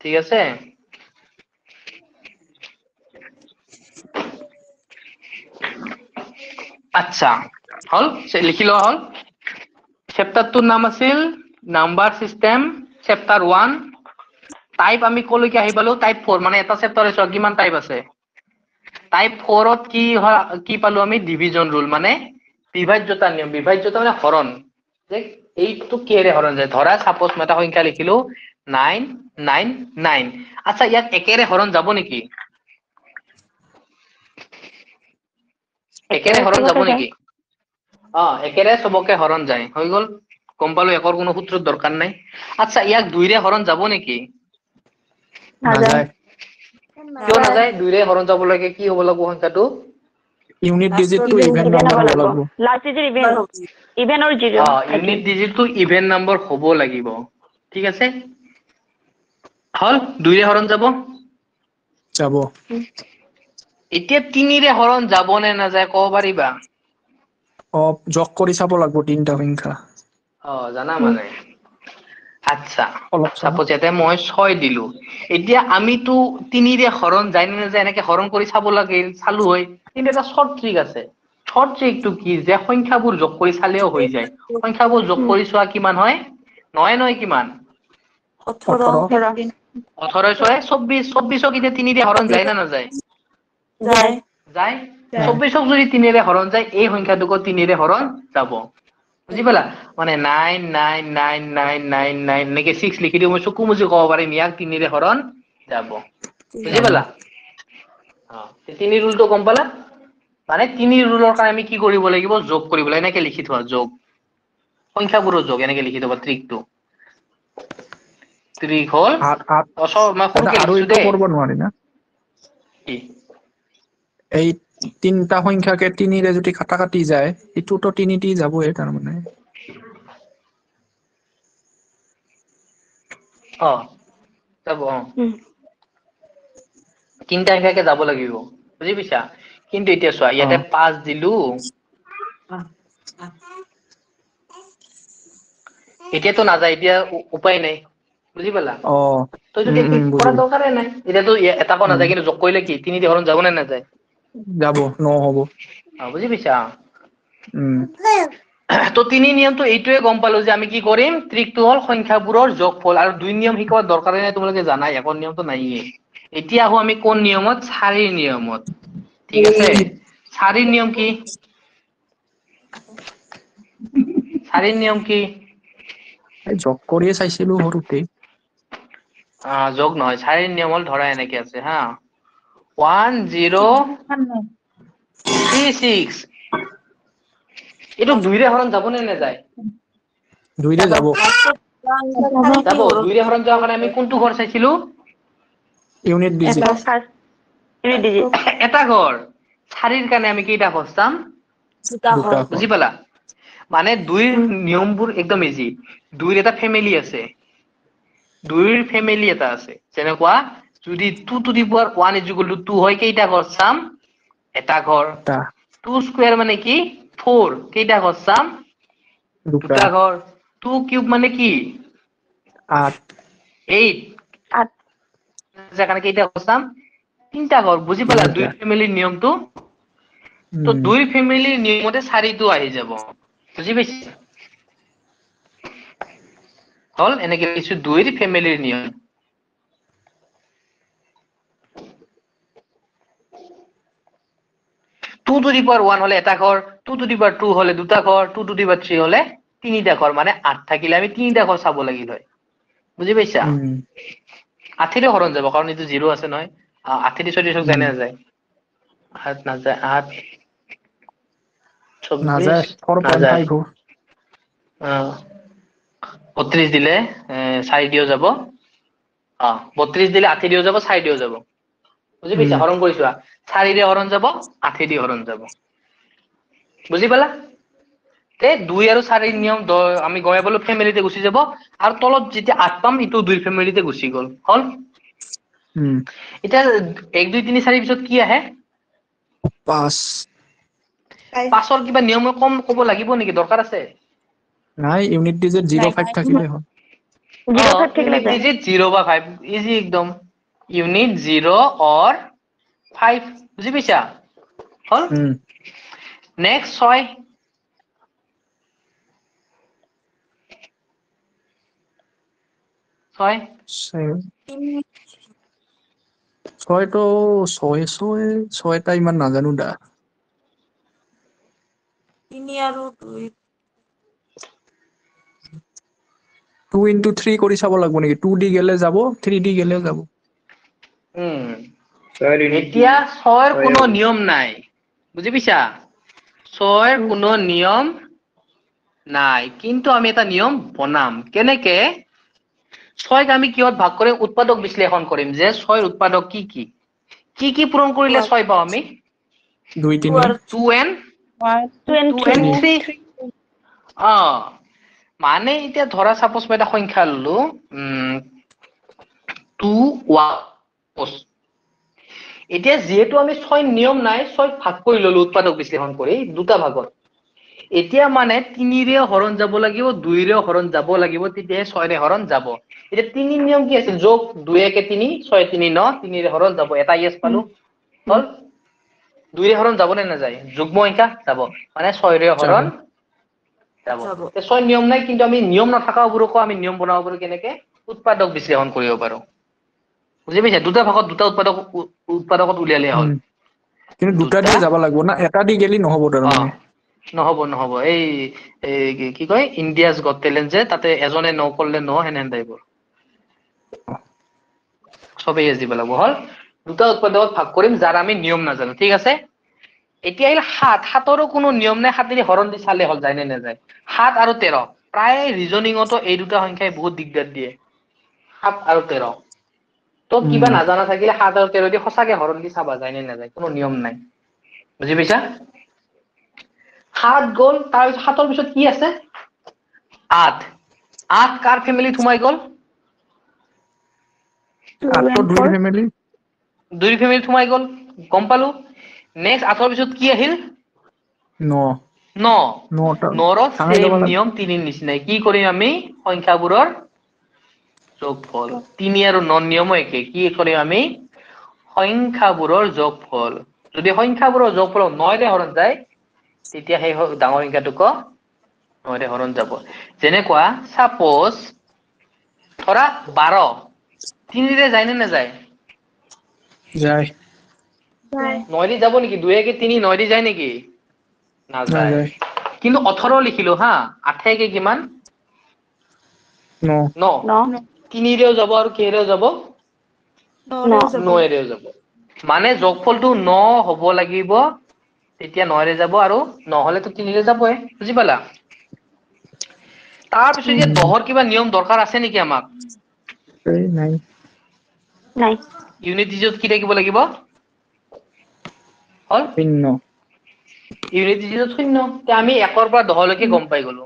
ঠিক আছে আচ্ছা হল লিখি লোৱা হল চেপ্টাৰটোৰ নাম আছিল নাম্বাৰ সিস্টেম চেপ্টাৰ 1 টাইপ আমি কলৈকে আহি পালো টাইপ 4 মানে এটা চেপ্টাৰ আছে কিমান টাইপ আছে টাইপ 4 ত কি পালো আমি ডিভিজন ৰুল মানে বিভাজ্যতাৰ নিয়ম বিভাজ্যতা মানে হৰণ যে এইটো কিহেৰে হৰণ যায় ধৰা সাপোজ মই এটা সংখ্যা লিখিলো 9 9 9 আচ্ছা ইয়াক একেৰে হৰণ যাব নেকি একেৰে হৰণ যাব চবকে যায়। নেকি একেৰে চবকে হৰণ যায় হৈ গল গম পালো একৰ কোনো সূত্ৰৰ দৰকাৰ নাই আচ্ছা ইয়াক 2 ৰে হৰণ যাব নেকি নাযায়। কিয় নাযায় 2 ৰে হৰণ যাব লাগে কি হ'ব লাগিব সংখ্যাটো ইউনিট ডিজিটটো ইভেন ইভেন নাম্বাৰ হ'ব হ'ব লাগিব। লাগিব last digit even. Even or zero। Unit ডিজিটটো ইভেন নম্বৰ হ'ব লাগিব ঠিক আছে হল 2 ৰে হৰণ যাব যাব এতিয়া 3 ৰে হৰণ যাব নে নাযায় ক'ব পাৰিবা যোগ কৰি চাব লাগিব তিনিটা সংখ্যা জানা মানে আচ্ছা অলপ চলপ সাপোজ ইয়াতে মই 6 দিলো এতিয়া আমিতো 3 ৰে হৰণ যায় নে নাযায় এনেকে হৰণ কৰি চাব লাগে চালো হয় কিন্তু এটা শৰ্ট ট্ৰিক আছে শৰ্ট ট্ৰিকটো কি যে সংখ্যাবোৰ যোগ কৰি চালেও হৈ যায় সংখ্যাবোৰ যোগ কৰি চোৱা কিমান হয় নহয় কিমান 18 18 6 24 24ক এতিয়া 3 ৰে হৰণ যায় না নাযায় যায় যায় 24ক যদি 3 ৰে হৰণ যায় এই সংখ্যাটোকো 3 ৰে হৰণ যাব বুজি পালা মানে 9 9 9 9 9 9 এনেকে 6 লিখি দিও মই চকু মুজি ক'ব পাৰিম ইয়াক 3 ৰে হৰণ যাব বুজি যাব পালা 3 ৰুলটো গম পালা মানে 3 ৰুলৰ কাৰণে আমি কি কৰিব লাগিব যোগ কৰিব লাগিব এনেকে লিখি থোৱা যোগ সংখ্যাবোৰৰ যোগ এনেকে লিখি থবা ট্ৰিকটো ট্ৰিক হল মই সৰুকে আৰু লিখিছো এইটো দেই কৰিব নোৱাৰি না কি এই তিনটা সংখ্যাকে 3 ৰে যদি কাটা কাটি যায় এইটোতো 3টি যাবই তাৰমানে যাব তিনটা সংখ্যাকে যাব লাগিব বুজি পাইছা কিন্তু এতিয়া চোৱা ইয়াতে 5 দিলো এতিয়াতো নাযায় এতিয়া উপায় নাই বুজি পালা তই যদি কৰা বুজিলো দৰকাৰে নাই এতিয়াতো এটাকো নাযায় কিন্তু যোগ কৰিলে কি 3 ৰে হৰণ যাব নে নাযায় যাব নহ'ব বুজি পাইছা উম তো 3 নিয়মটো এইটোৱে গম পালো যে আমি কি কৰিম ট্ৰিকটো হল সংখ্যাবোৰৰ যোগফল আৰু 2 নিয়ম শিকোৱাৰ দৰকাৰ নাই তোমালোকে জানাই একৰ নিয়মটো নাইয়ে এতিয়া আহো আমি কোন নিয়মত 4 নিয়মত ঠিক আছে 4 নিয়ম কি 4 নিয়ম কি যোগ কৰিয়ে চাইছিলো সৰুতে যোগ নহয় 4 নিয়ম হল ধৰা এনেকে আছে হা 1 0 3 6 এইটো 2 ৰে হৰণ যাব নে নাযায় 2 ৰে যাব যাব 2 ৰে হৰণ যোৱাৰ কাৰণে আমি কোনটো ঘৰ চাইছিলো unit digit first unit digit এটা ঘৰ 4ৰ কাৰণে আমি কেইটা ঘৰ চাম দুটা বুজি পালা মানে 2ৰ নিয়মবোৰ একদম ইজি 2ৰ এটা ফেমিলি আছে 2ৰ ফেমিলি এটা আছে যেনেকুৱা যদি 2 টু দি পাৱাৰ 1 = 2 হয় কেইটা ঘৰ চাম এটা ঘৰ এটা 2 স্কয়াৰ মানে কি 4 কেইটা ঘৰ চাম দুটা দুটা ঘৰ 2 কিউব মানে কি 8 8 8 জাগানে কেইটা ঘৰ চাম তিনটা ঘৰ বুজি পালা 2 তিনিটা ফেমিলিৰ নিয়মটো তো 2 ফেমিলিৰ নিয়মতে 4টো আহি যাব বুজি পাইছা হল এনেকে লিখিছো 2ৰ ফেমিলিৰ নিয়ম 2 টু দি পাৱাৰ 1 হলে এটা ঘৰ 2 টু দি পাৱাৰ 2 হলে দুটা ঘৰ 2 টু দি পাৱাৰ 3 হলে তিনিটা ঘৰ মানে 8 থাকিলে আমি তিনিটা ঘৰ চাব লাগিল হয় বুজি পাইছা 8ৰে হৰণ যাব কাৰণ এইটো 0 আছে নহয় 8 34 যায় নে নাযায় 8 নাযায় 8 নাযায় 24 নাযায় 4.5 32 দিলে 4 দিও যাব 32 দিলে 8 দিও যাব 4 দিও যাব বুজি পাইছা হৰণ কৰিছোৱা 4 ৰে হৰণ যাব 8 দি হৰণ যাব বুজি পালা তে 2 আৰু 4 নিয়ম আমি গমে পালো ফেমিলিতে গুচি যাব আৰু তলত যেতিয়া 8 পাম ইটো 2 ফেমিলিতে গুচি গল হল এতিয়া 1 2 3 4 পিছত কি আহে 5 5ৰ কিবা নিয়ম কম ক'ব লাগিব নেকি দৰকাৰ আছে নাই ইউনিট ডিজিট 05 থাকিলে হ'ল 05 থাকিলে ইউনিট যায় ডিজিট 0 বা 5 ইজি একদম ইউনিট 0 or 5 বুজি পাইছা হল নেক্সট 6 ছয়টো ছয়টা ইমান নাজানো দা 3 আৰু 2 2 into 3 কৰি চাব লাগিব নেকি 2D গেলে যাব 3D গেলেও যাব এতিয়া 6ৰ কোনো নিয়ম নাই বুজি পাইছা 6ৰ কোনো নিয়ম নাই কিন্তু আমি এটা নিয়ম বনাম কেনেকে 6ক আমি কিহত ভাগ কৰি উৎপাদক বিশ্লেষণ কৰিম যে 6ৰ উৎপাদক কি পূৰণ কৰিলে 6 পাও আমি 2 3 2n 2 and 3 মানে এতিয়া ধৰা সাপোজ মই এটা সংখ্যা ললো 2 এতিয়া যেহেতু আমি 6 নিয়ম নাই 6 ভাগ কৰি ললো উৎপাদক বিশ্লেষণ কৰি দুটা ভাগত এতিয়া মানে 3 ৰে হৰণ যাব লাগিব 2 ৰে হৰণ যাব লাগিব তেতিয়া 6 ৰে হৰণ যাব এতিয়া 3 নিয়ম কি আছিল যোগ 2 কে 3 6 3 9 3 ৰে হৰণ যাব এটা ইয়েস পালো হল 2 ৰে হৰণ যাব নে নাযায় যুগ্ম সংখ্যা যাব মানে 6 ৰে হৰণ যাব 6 নিয়ম নাই কিন্তু আমি নিয়ম নথকাবোৰকো আমি নিয়ম বনাব পাৰো কেনেকে উৎপাদক বিশ্লেষণ কৰিব পাৰো বুজি পাইছা দুটা ভাগত দুটা উৎপাদকত উলিয়ালে হ'ল কিন্তু দুটা দিয়ে যাব লাগিব না এটা দি গেলি নহব তাৰ মানে নহব এই কি কয় ইণ্ডিয়াজ গট টেলেন্ট যে তাতে এজনে ন করলে ন হেনেন টাইপৰ সবেই দিব লাগিব হল দুটা উৎপাদকত ভাগ কৰিম যাৰ আমি নিয়ম নাজানো ঠিক আছে এতিয়া আহিল 7ৰো কোনো নিয়ম নাই 7 হৰণ দি চালে হল যায় নে নাযায় 7 আৰু 13 প্ৰায় ৰিজনিংতো এই দুটা সংখ্যাই বহুত দিগদাৰ দিয়ে 7 আৰু 13 তো কিবা নাজানা থাকিলে 7 আৰু 13 দি সঁচাকে হৰণ দি চাবা যায় নে নাযায় কোনো নিয়ম নাই বুজি পাইছা 7 গল তাৰ 7ৰ পিছত কি আছে 8 কাৰ ফ্যামিলিত সোমাই গল 8 তো 2 ফ্যামিলি 2 ফ্যামিলিত সোমাই গল গম পালো নেক্সট 8ৰ পিছত কি আহিল 9 9 সেম নিয়ম 3 নিচিনাই কি কৰিম আমি সংখ্যাবোৰৰ যোগফল 3 আৰু 9 নিয়মো একে কি কৰিম আমি সংখ্যাবোৰৰ যোগফল যদি সংখ্যাবোৰৰ যোগফল 9 ৰে হৰণ যায় তেতিয়া সেই ডাঙৰ সংখ্যাটোক 9 ৰে হৰণ যাব যেনেকুৱা সাপোজ ধৰা 12 3 ৰে যায় নে নাযায় যায় 9 দি যাব নেকি 2 কে 3 9 দি যায় নেকি নাযায় কিন্তু 18 লিখিলো হা 8 কে কিমান 9 3 ৰেও যাব আৰু কেৰেও যাব 9 ৰেও যাব মানে যোগফলটো 9 হ'ব লাগিব তেতিয়া 9 ৰে যাব আৰু নহলেতো 3 ৰে যাবই বুজি পালা তাৰ পিছত যে 10ৰ কিবা নিয়ম দৰকাৰ আছে নেকি আমাক এই নাই নাই ইউনিট ডিজিটত কি থাকিব লাগিব হল 0 ইউনিট ডিজিটত 0 তে আমি 1ৰ পৰা 10 লৈকে গম পাই গলো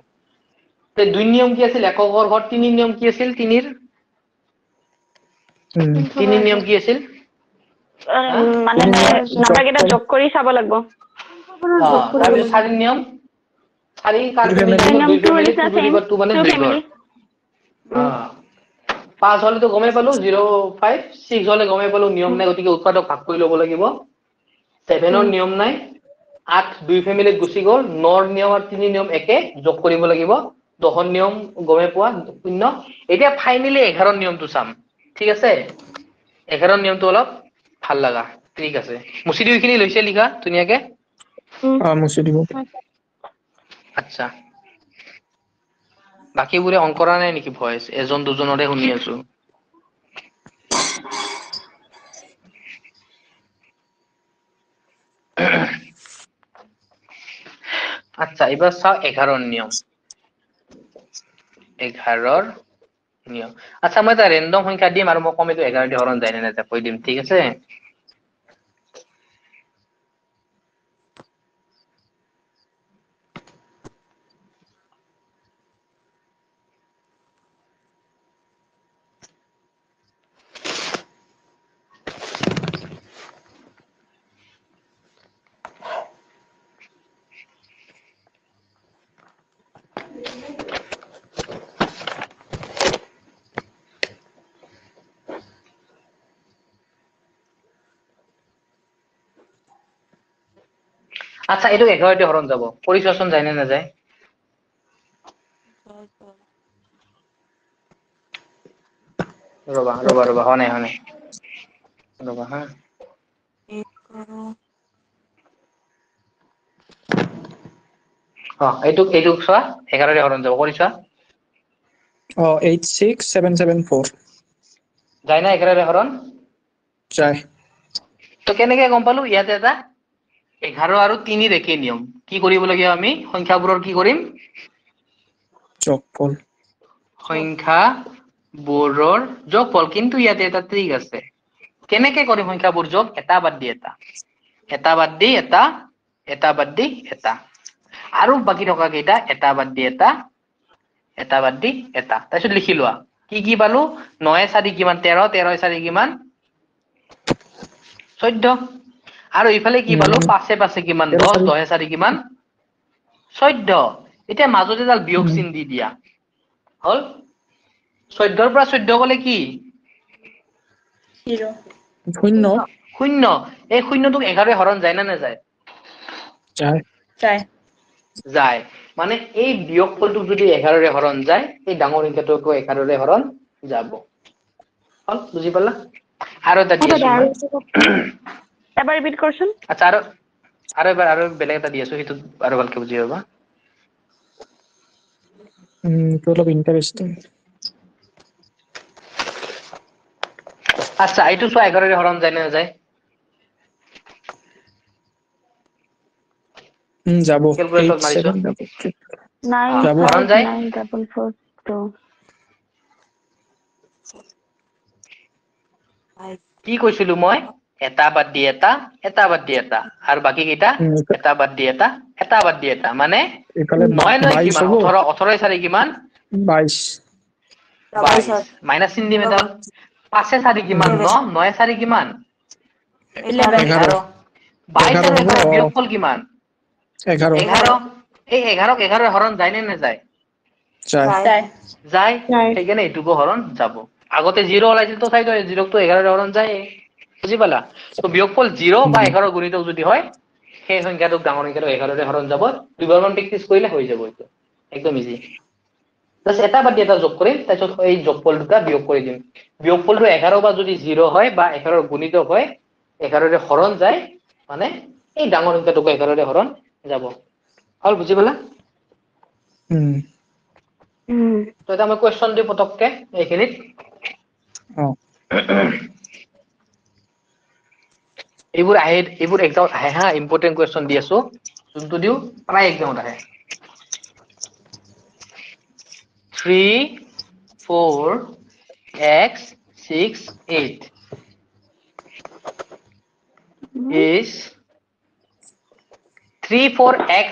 তে 2 নিয়ম কি আছিল এককৰ ঘৰ 3 নিয়ম কি আছিল 3ৰ 3 নিয়ম কি আছিল মানে নাম্বাৰ কেইটা যোগ কৰি চাব লাগিব তাৰপিছত 4 নিয়ম 4 কাৰ family 2 family 2 to the power 2 মানে 2 ঘৰ 5 হলেতো গমেই পালো 0 5 6 হলে গমেই পালো নিয়ম নাই গতিকে উৎপাদক ভাগ কৰি ল'ব লাগিব 7ৰ নিয়ম নাই 8 2 ফ্যামিলিত গুচি গল 9ৰ নিয়ম আৰু 3 নিয়ম একে যোগ কৰিব লাগিব 10ৰ নিয়ম গমে পোৱা 0 এতিয়া ফাইনালি 11ৰ নিয়মটো চাম ঠিক আছে 11ৰ নিয়মটো অলপ ভাল লাগা ঠিক আছে মুছি দিখিনি লৈছে লিখা ধুনীয়াকে মুছি দিব আচ্ছা বাকিবোৰে অংকৰা নাই নেকি ভয়েস এজন দুজনৰে শুনি আছো আচ্ছা এবাৰ চাও 11ৰ নিয়ম 11ৰ নিয়ম আচ্ছা মই এটা ৰেন্ডম সংখ্যা দিম আৰু মই কম এইটো 11 দি হৰণ যায় নে নাযায় কৈ দিম ঠিক আছে আচ্ছা এইটো 11 দি হৰণ যাব কৰি চোৱাচোন যায় নে নাযায় ৰবা হোৱা নাই ৰবা হা এইটো চোৱা 11 দি হৰণ যাব কৰি চোৱা 86774 যায় না 11 হৰণ যায় তো কেনেকে গম পালো ইয়াতে এটা 11 আৰু 3 একে নিয়ম কি কৰিবলগীয়া আমি সংখ্যাবোৰৰ কি কৰিম যোগফল সংখ্যাবোৰৰ যোগফল কিন্তু ইয়াতে এটা ট্ৰিক আছে কেনেকে কৰিম সংখ্যাবোৰ যোগ এটা বাদ দি এটা এটা বাদ দি এটা এটা বাদ দি এটা আৰু বাকি থকা কেইটা এটা বাদ দি এটা এটা বাদ দি এটা তাৰপিছত লিখি লোৱা কি কি পালো 9 4 কিমান 13 13 4 কিমান 14 আৰু ইফালে কি পালো 5 5 কিমান 10 10 4 কিমান 14 এতিয়া মাজতে এডাল বিয়োগ চিন দি দিয়া হল 14 ৰ পৰা 14 গলে কি 0 শূন্য শূন্য এই শূন্যটোক 11 হৰণ যায় না নাযায় যায় যায় যায় মানে এই বিয়োগফলটোক যদি 11 হৰণ যায় এই ডাঙৰ সংখ্যাটোকো 11 হৰণ যাব হল বুজি পালা আৰু এটা দি আছো মই। এবাৰ ৰিপিট কৰচোন আচ্ছা আৰু বেলেগ এটা দি আছো সেইটো আৰু ভালকে বুজি পাবা এইটো অলপ ইণ্টাৰেষ্টিং আচ্ছা এইটো চোৱা 11 হৰণ যায় না নাযায় যাব কেলকুলেটৰত মাৰিছো 87 যাব যাব। হৰণ যায় 9,442 কি কৈছিলো মই এটা বাদ দি এটা এটা বাদ দি এটা আৰু বাকি কেইটা এটা বাদ দি এটা এটা বাদ দি এটা মানে এইফালে 9 9 22 কিমান হ'ব 18 18 4 কিমান 22 22 মাইনাস চিন দিম এটা 5 4 কিমান 9 9 4 কিমান 11 11 22 আৰু 11 বিয়োগফল কিমান 11 11 এই 11 11 হৰণ যায় নে নাযায় যায় যায় যায় সেইকাৰণে এইটোকো হৰণ যাব আগতে 0 ওলাইছিল তো চাই তো 0 টো 11 হৰণ যায় বুজি পালা তো বিয়োগফল 0 বা 11 গুণিতক যদি হয় সেই সংখ্যাটোক ডাঙৰ সংখ্যাটোক 11 হৰণ যাব দুবাৰমান প্ৰেক্টিস কৰিলে হৈ যাব এইটো একদম ইজি বাস এটা বাদ দি এটা যোগ কৰিম তাৰপিছত এই যোগফল দুটা বিয়োগ কৰি দিম বিয়োগফলটো 11 বা যদি 0 হয় বা 11 গুণিতক হয় 11 হৰণ যায় মানে এই ডাঙৰ সংখ্যাটোক 11 হৰণ যাব হল বুজি পালা তো এটা মই কোৱেশ্চন দি পতককে এইখিনিত এইবোৰ এক্সামত আহে হা ইম্পৰ্টেন্ট কোৱেশ্চন দি আছো যোনটো দিও প্ৰায় এক্সামত আহে 3 4 x 6 8 is 3 4 x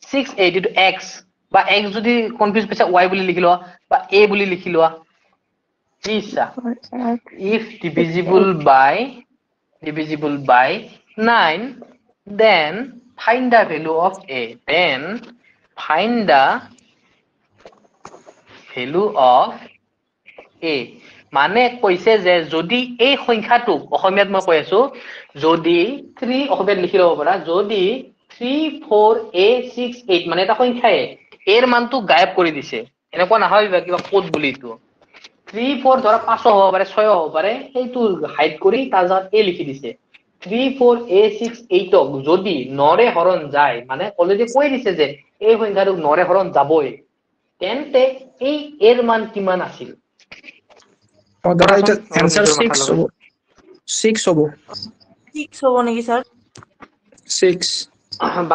6 8 into x বা x যদি কনফিউজ পাইছা y বুলি লিখি লোৱা বা a বুলি লিখি লোৱা ইচ্ছা if divisible by 9 then find the value of a then find the value of a মানে কৈছে যে যদি এই সংখ্যাটো অসমীয়াত মই কৈ আছো যদি 3 অসমীয়াত লিখি লব পাৰা যদি 3 4 a 6 8 মানে এটা সংখ্যায়ে এৰ মানটো গায়ব কৰি দিছে এনেকুৱা নহয় কিবা কোড বুলি ইটো 3 4 ধৰা 5 হ'ব পাৰে 6 হ'ব পাৰে সেইটো হাইড কৰি তাৰ জাগাত a লিখি দিছে 3 4 a 6 8 ক যদি 9 ৰে হৰণ যায় মানে অলৰেডি কৈ দিছে যে এই সংখ্যাটোক 9 ৰে হৰণ যাবই তেন্তে এই এর মান কিমান আছিল দাদা এটা आंसर 6 হ'ব 6 হ'ব 6 হ'ব নেকি স্যার 6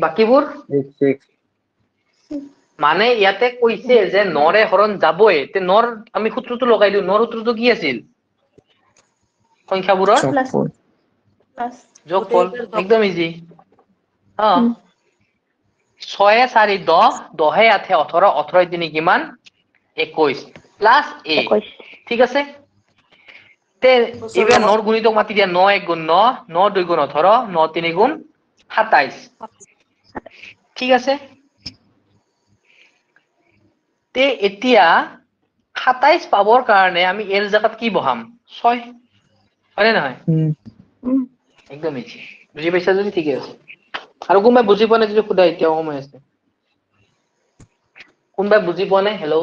বাকিবোৰ 6 মানে ইয়াতে কৈছে যে 9 ৰে হৰণ যাবই তে 9 আমি সূত্ৰটো লগাই দিও 9 সূত্ৰটো কি আছিল সংখ্যাবোৰৰ প্লাস যোগফল একদম ইজি 6 4 10 10 8 18 18 3 কিমান 21 প্লাস a ঠিক আছে তে এবাৰ 9 গুণিতক মাতি দিয়া 9 1 গুণ 9 9 2 গুণ 18 9 3 গুণ 27 ঠিক আছে তে এতিয়া 27 পাবৰ কাৰণে আমি এর জায়গাত কি বহাম 6 হয় নহয় একদম ইজি বুজি পাইছা যদি ঠিকে আছে আৰু কোনবাই বুজি পোৱা নাই যদি খুদা এতিয়াও সময় আছে কোনবাই বুজি পোৱা নাই হেল্ল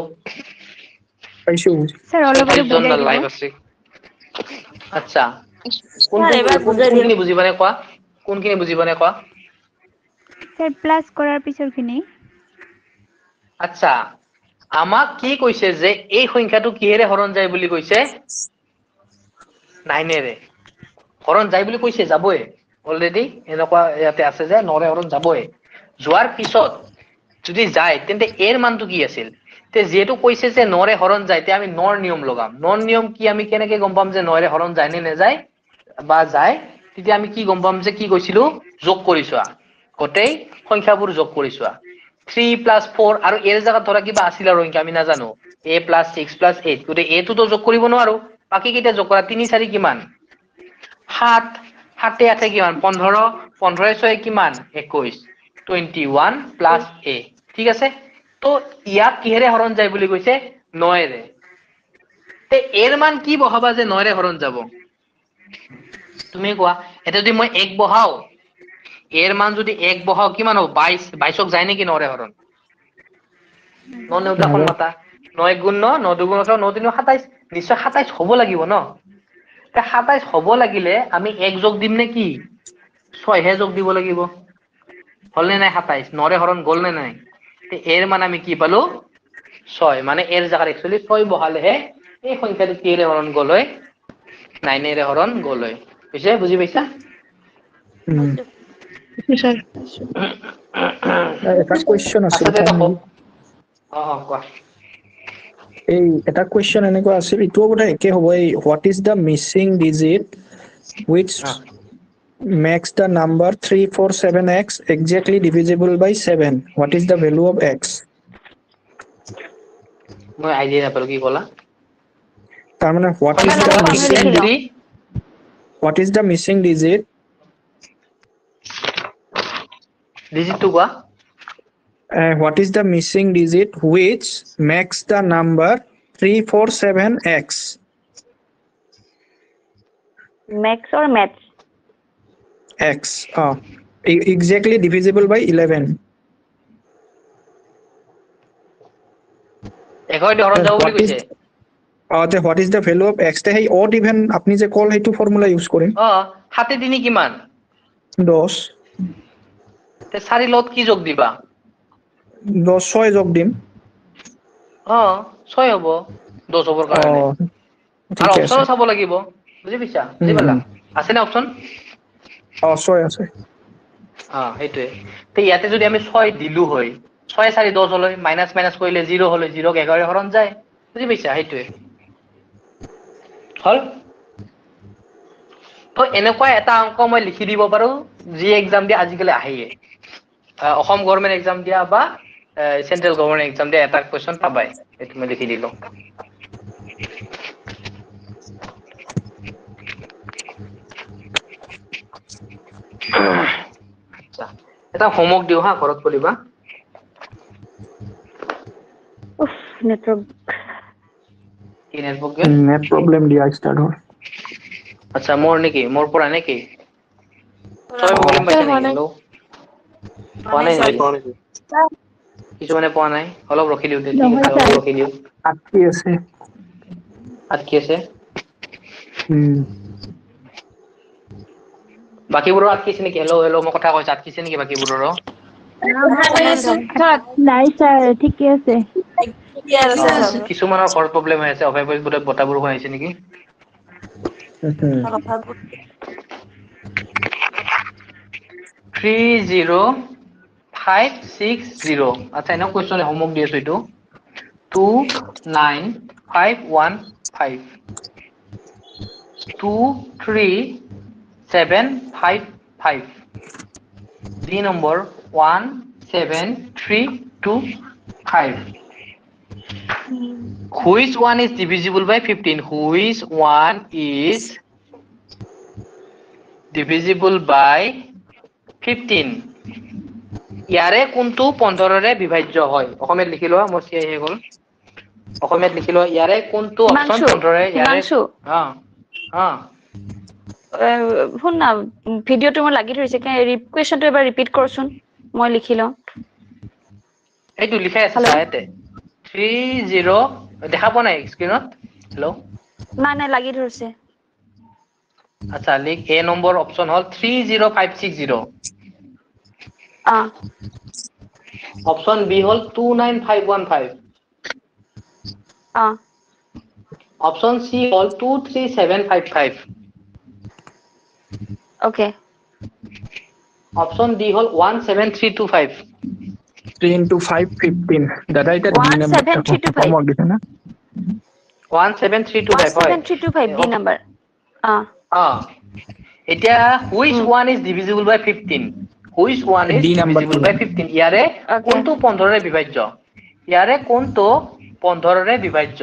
পাইছো স্যাৰ অলপ অলপ বুজাই লাইভ দিব আছে আচ্ছা এবাৰ বুজাই দিয়ক। কোনখিনি বুজি পোৱা নাই কোৱা কোনখিনি বুজি পোৱা নাই কোৱা স্যাৰ প্লাস কৰাৰ পিছৰখিনি আচ্ছা আমাক কি কৈছে যে এই সংখ্যাটো কিহেৰে হৰণ যায় বুলি কৈছে 9 ৰে হৰণ যায় বুলি কৈছে যাবই অলৰেডি এনেকুৱা ইয়াতে আছে যে 9 ৰে হৰণ যাবই যোৱাৰ পিছত যদি যায় তেন্তে এৰ মানটো কি আছিল তে যেহেতু কৈছে যে 9 ৰে হৰণ যায় তে আমি 9 ৰ নিয়ম লগাম 9 ৰ নিয়ম কি আমি কেনেকৈ গম পাম যে 9 ৰে হৰণ যায় নে নাযায় বা যায় তেতিয়া আমি কি গম পাম যে কি কৈছিলো যোগ কৰি চোৱা গোটেই সংখ্যাবোৰ যোগ কৰি চোৱা 3 + 4 আৰু এৰ জায়গাত ধৰা কিবা আছিল আৰু সংখ্যা আমি নাজানো a + 6 + 8 গতে a টো যোগ কৰিব নোৱাৰো বাকি কেইটা যোগ কৰা 3 4 কিমান 7 7 8 কিমান 15 15 6 কিমান 21 21 + a ঠিক আছে তো ইয়াক কিহেৰে হৰণ যায় বুলি কৈছে 9 ৰে তে এৰ মান কি বহাবা যে 9 ৰে হৰণ যাব তুমি কোৱা এটা যদি মই 1 বহাও এর মান যদি 1 বহাও কিমান হ'ব 22 22ক যায় নেকি 9 ৰে হৰণ 9 9 দেখোন মাতা 9 গুণ 9 9 দুগুণ 9 9 3 27 নিশ্চয় 27 হ'ব লাগিব ন তে 27 হ'ব লাগিলে আমি 1 যোগ দিম নে কি 6 হে যোগ দিব লাগিব হল নে নাই 27 9 ৰে হৰণ গল নে নাই তে এর মান আমি কি পালো 6 মানে এর জায়গাত একচুয়ালি 6 বহালেহে এই সংখ্যাটো কিহেৰে হৰণ গল হয় 9 ৰে হৰণ গল হয় বুজিছে বুজি পাইছা এটা কোৱেশ্চন আছিল আচ্ছা দেখো কোৱা এই এটা কোৱেশ্চন এনেকুৱা আছিল ইটোও বোধহয় একে হ'ব এই what is the Mising digit which makes the number 347x exactly divisible by 7 what is the value of x মই আইডিয়া নাপালো কি ক'লা তাৰ মানে what is the missing digit ডিজিটটো কোৱা what is the missing digit which makes the number 347x Max or maths? x exactly divisible by 11 11 হৰণ যাব বুলি কৈছে what is the value of x তে সেই odd even আপনি যে কল সেইটো ফৰ্মুলা ইউজ কৰিম 7 তিনি কিমান 10 তে 4 লগত কি যোগ দিবা 10 6 যোগ দিম 6 হ'ব 10 হ'বৰ কাৰণে আৰু ঠিক আছে অপচনো চাব লাগিব বুজি পাইছা বুজি পালা আছে না অপচন 6 আছে সেইটোৱে তে ইয়াতে যদি আমি 6 দিলু হয় 6 4 10 হলে মাইনাস মাইনাস কৰিলে 0 হলে 0 ক 11 হৰণ যায় বুজি পাইছা সেইটোৱে হল তো এনেকুৱা এটা অংক মই লিখি দিব পাৰো যি এক্সাম দিয়া আজিকালি আহেয়ে অসম গভৰ্ণমেণ্ট এক্সাম দিয়া বা সেন্ট্ৰেল গভৰ্ণমেণ্ট এক্সাম দিয়া এটা কোৱেশ্চন পাবাই এইটো মই লিখি দিলো আচ্ছা এটা হোমৱৰ্ক দিও হা ঘৰত কৰিবা Network. কি নেটৱৰ্ক নেট প্ৰব্লেম দিয়া ষ্টাৰ্ট হ'ল আচ্ছা মোৰ নেকি মোৰ পৰা নেকি চবে প্ৰব্লেম পাইছে নেকি হেল্ল' পোৱা নাই নেকি কিছুমানে পোৱা নাই অলপ ৰখি দিওঁ ঠিক আছে অলপ ৰখি দিওঁ আটকি আছে আটকি আছে বাকিবোৰৰ আটকিছে নেকি হেল্ল' হেল্ল' মই কথা কৈছো আটকিছে নেকি বাকিবোৰৰ নাই ছাৰ ঠিকে আছে কিছুমানৰ ঘৰ প্ৰব্লেম হৈ আছে অফাই বোধ বতাহ বৰষুণ আহিছে নেকি 30560 আচ্ছা এনেও কোৱেশ্চন হোমৱৰ্ক দি আছো এইটো 29515 23755 D number 17325 which one is divisible by 15 which one is divisible by 15 ইয়াৰে কোনটো 15 ৰে বিভাজ্য হয় অসমীয়াত লিখি লোৱা মোৰ চিআই হৈ গল অসমীয়াত লিখি লোৱা ইয়াৰে কোনটো অপচন 15 ৰে ইয়াৰে শুন না ভিডিঅ'টো মোৰ লাগি ধৰিছে কুৱেশ্যনটো এবাৰ ৰিপিট কৰচোন মই লিখি লওঁ এইটো লিখাই আছে চাইতে 30 দেখা পোৱা নাই স্ক্ৰিনত হেল্ল নাই লাগি ধৰিছে আচ্ছা লিখ এ নম্বৰ অপচন হল 30560 অপশন বি হল 29515 অপশন সি হল 23755 Okay. অপশন ডি হল 17325 3 into 5 15 দাদা এটা ডি নাম্বারটা 17325 হোমওয়ার্ক দিছে না 17325 হয় 17325 D number. এতিয়া which one is divisible by 15 which one is D number divisible two. by 15 ইয়াৰে Okay. কোনটো 15 ৰে বিভাজ্য ইয়াৰে কোনটো 15 ৰে বিভাজ্য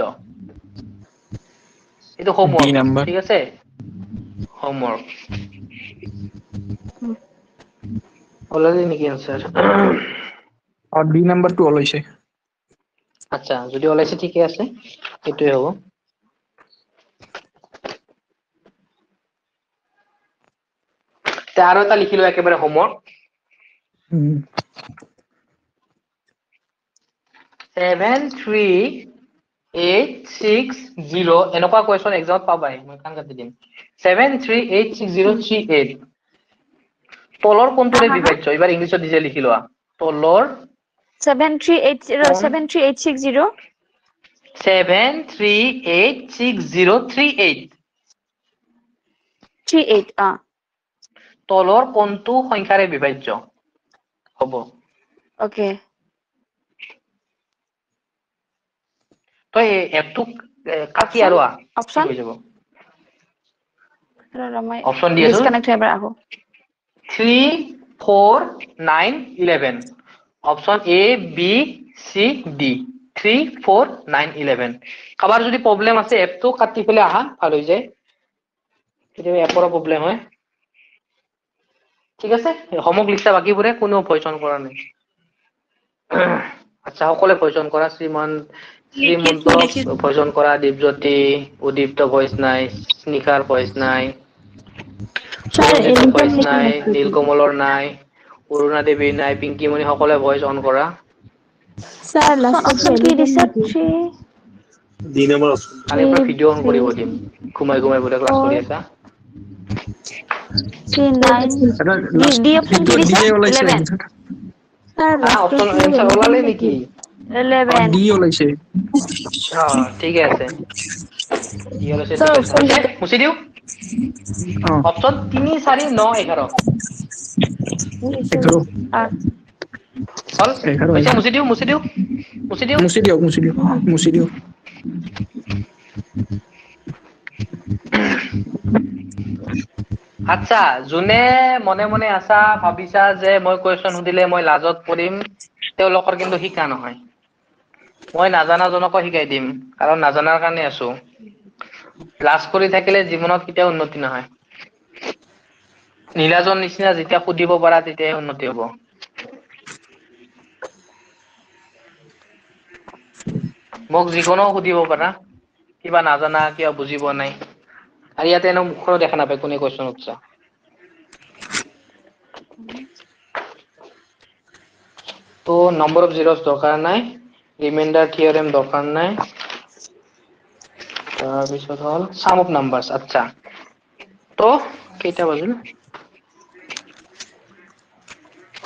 এটো D হোমওয়ার্ক number. ঠিক আছে হোমওয়ার্ক অলরেডি নেকি आंसर আর ডি নাম্বারটো ওলাইছে আচ্ছা যদি ওলাইছে ঠিকই আছে এটাই হ'ব আৰু এটা লিখিলো একেবাৰে হোমওয়াৰ্ক 73860 এনেকুৱা কোৱেশ্চন এক্সামত পাবাই মই কান কাটি দিম 7386038 তলৰ কোনটোৰে বিভাজ্য এবাৰ ইংলিছত দিছে লিখি লোৱা তলৰ 73860 73860 7386038 38 তলৰ কোনটো সংখ্যাৰে বিভাজ্য হ'ব Okay. তই একটু কাটি আৰু Option? হৈ যাব Ramai. Option di aso? Disconnect hai bara ako. 3 4 9 11 option A B C D 3 4 9 11 কাবাৰ যদি প্ৰবলেম আছে এপটো কাটি ফেলে আহা ভাল হৈ যায় কেতিয়াবা এপৰ প্ৰবলেম হয় ঠিক আছে হোমৱৰ্ক লিখা বাকিবোৰে কোনো ভয়চন কৰা নাই আচ্ছা সকলে ভয়চন কৰা শ্ৰীমন্ত ভয়চন কৰা দীপজ্যোতি উদীপ্ত ভয়েস নাই স্নিখাৰ ভয়েস নাই ভয়েস নাই নীলকমলৰ নাই অৰুণা দেৱী নাই পিংকিমণি সকলে ভয়েস অন কৰা স্যাৰ লাস্ট Option কি দিছে 3 ডি নাম্বাৰ অপশন কালি পৰা ভিডিঅ অন কৰিব দিম ঘুমাই ঘুমাই বোলে ক্লাছ কৰি আছা 39 D option কি দিছে 11 স্যার অপশন आंसर ওলালে নেকি 11 ডি ওলাইছে ঠিক আছে ডি ওলাইছে মুছি দিও অপশন 3 4 9 11 11 হল 11 হৈছে মুছি দিও মুছি দিও মুছি দিও মুছি দিও আচ্ছা যোনে মনে মনে আছা ভাবিছা যে মই কোৱেশ্চন সুধিলে মই লাজত পৰিম তেওঁলোকৰ কিন্তু শিকা নহয় মই নাজানা জনক শিকাই দিম কাৰণ নাজানাৰ কাৰণে আছো লাজ কৰি থাকিলে জীৱনত কেতিয়াও উন্নতি নহয় নীলাজৰ নিচিনা যেতিয়া সুধিব পাৰা তেতিয়া উন্নতি হ'ব মোক যিকোনো সুধিব পাৰা কিবা নাজানা কিবা বুজিব নাই আৰু ইয়াতে এনে মুখৰো দেখা নাপায় কোনে কোৱেশ্চন উঠছা তো নম্বৰ অফ জিৰ'স দৰকাৰ নাই ৰিমাইণ্ডাৰ থিয়ৰেম দৰকাৰ নাই তাৰপিছত হ'ল সাম অফ নাম্বাৰছ আচ্ছা তো কেইটা বাজিল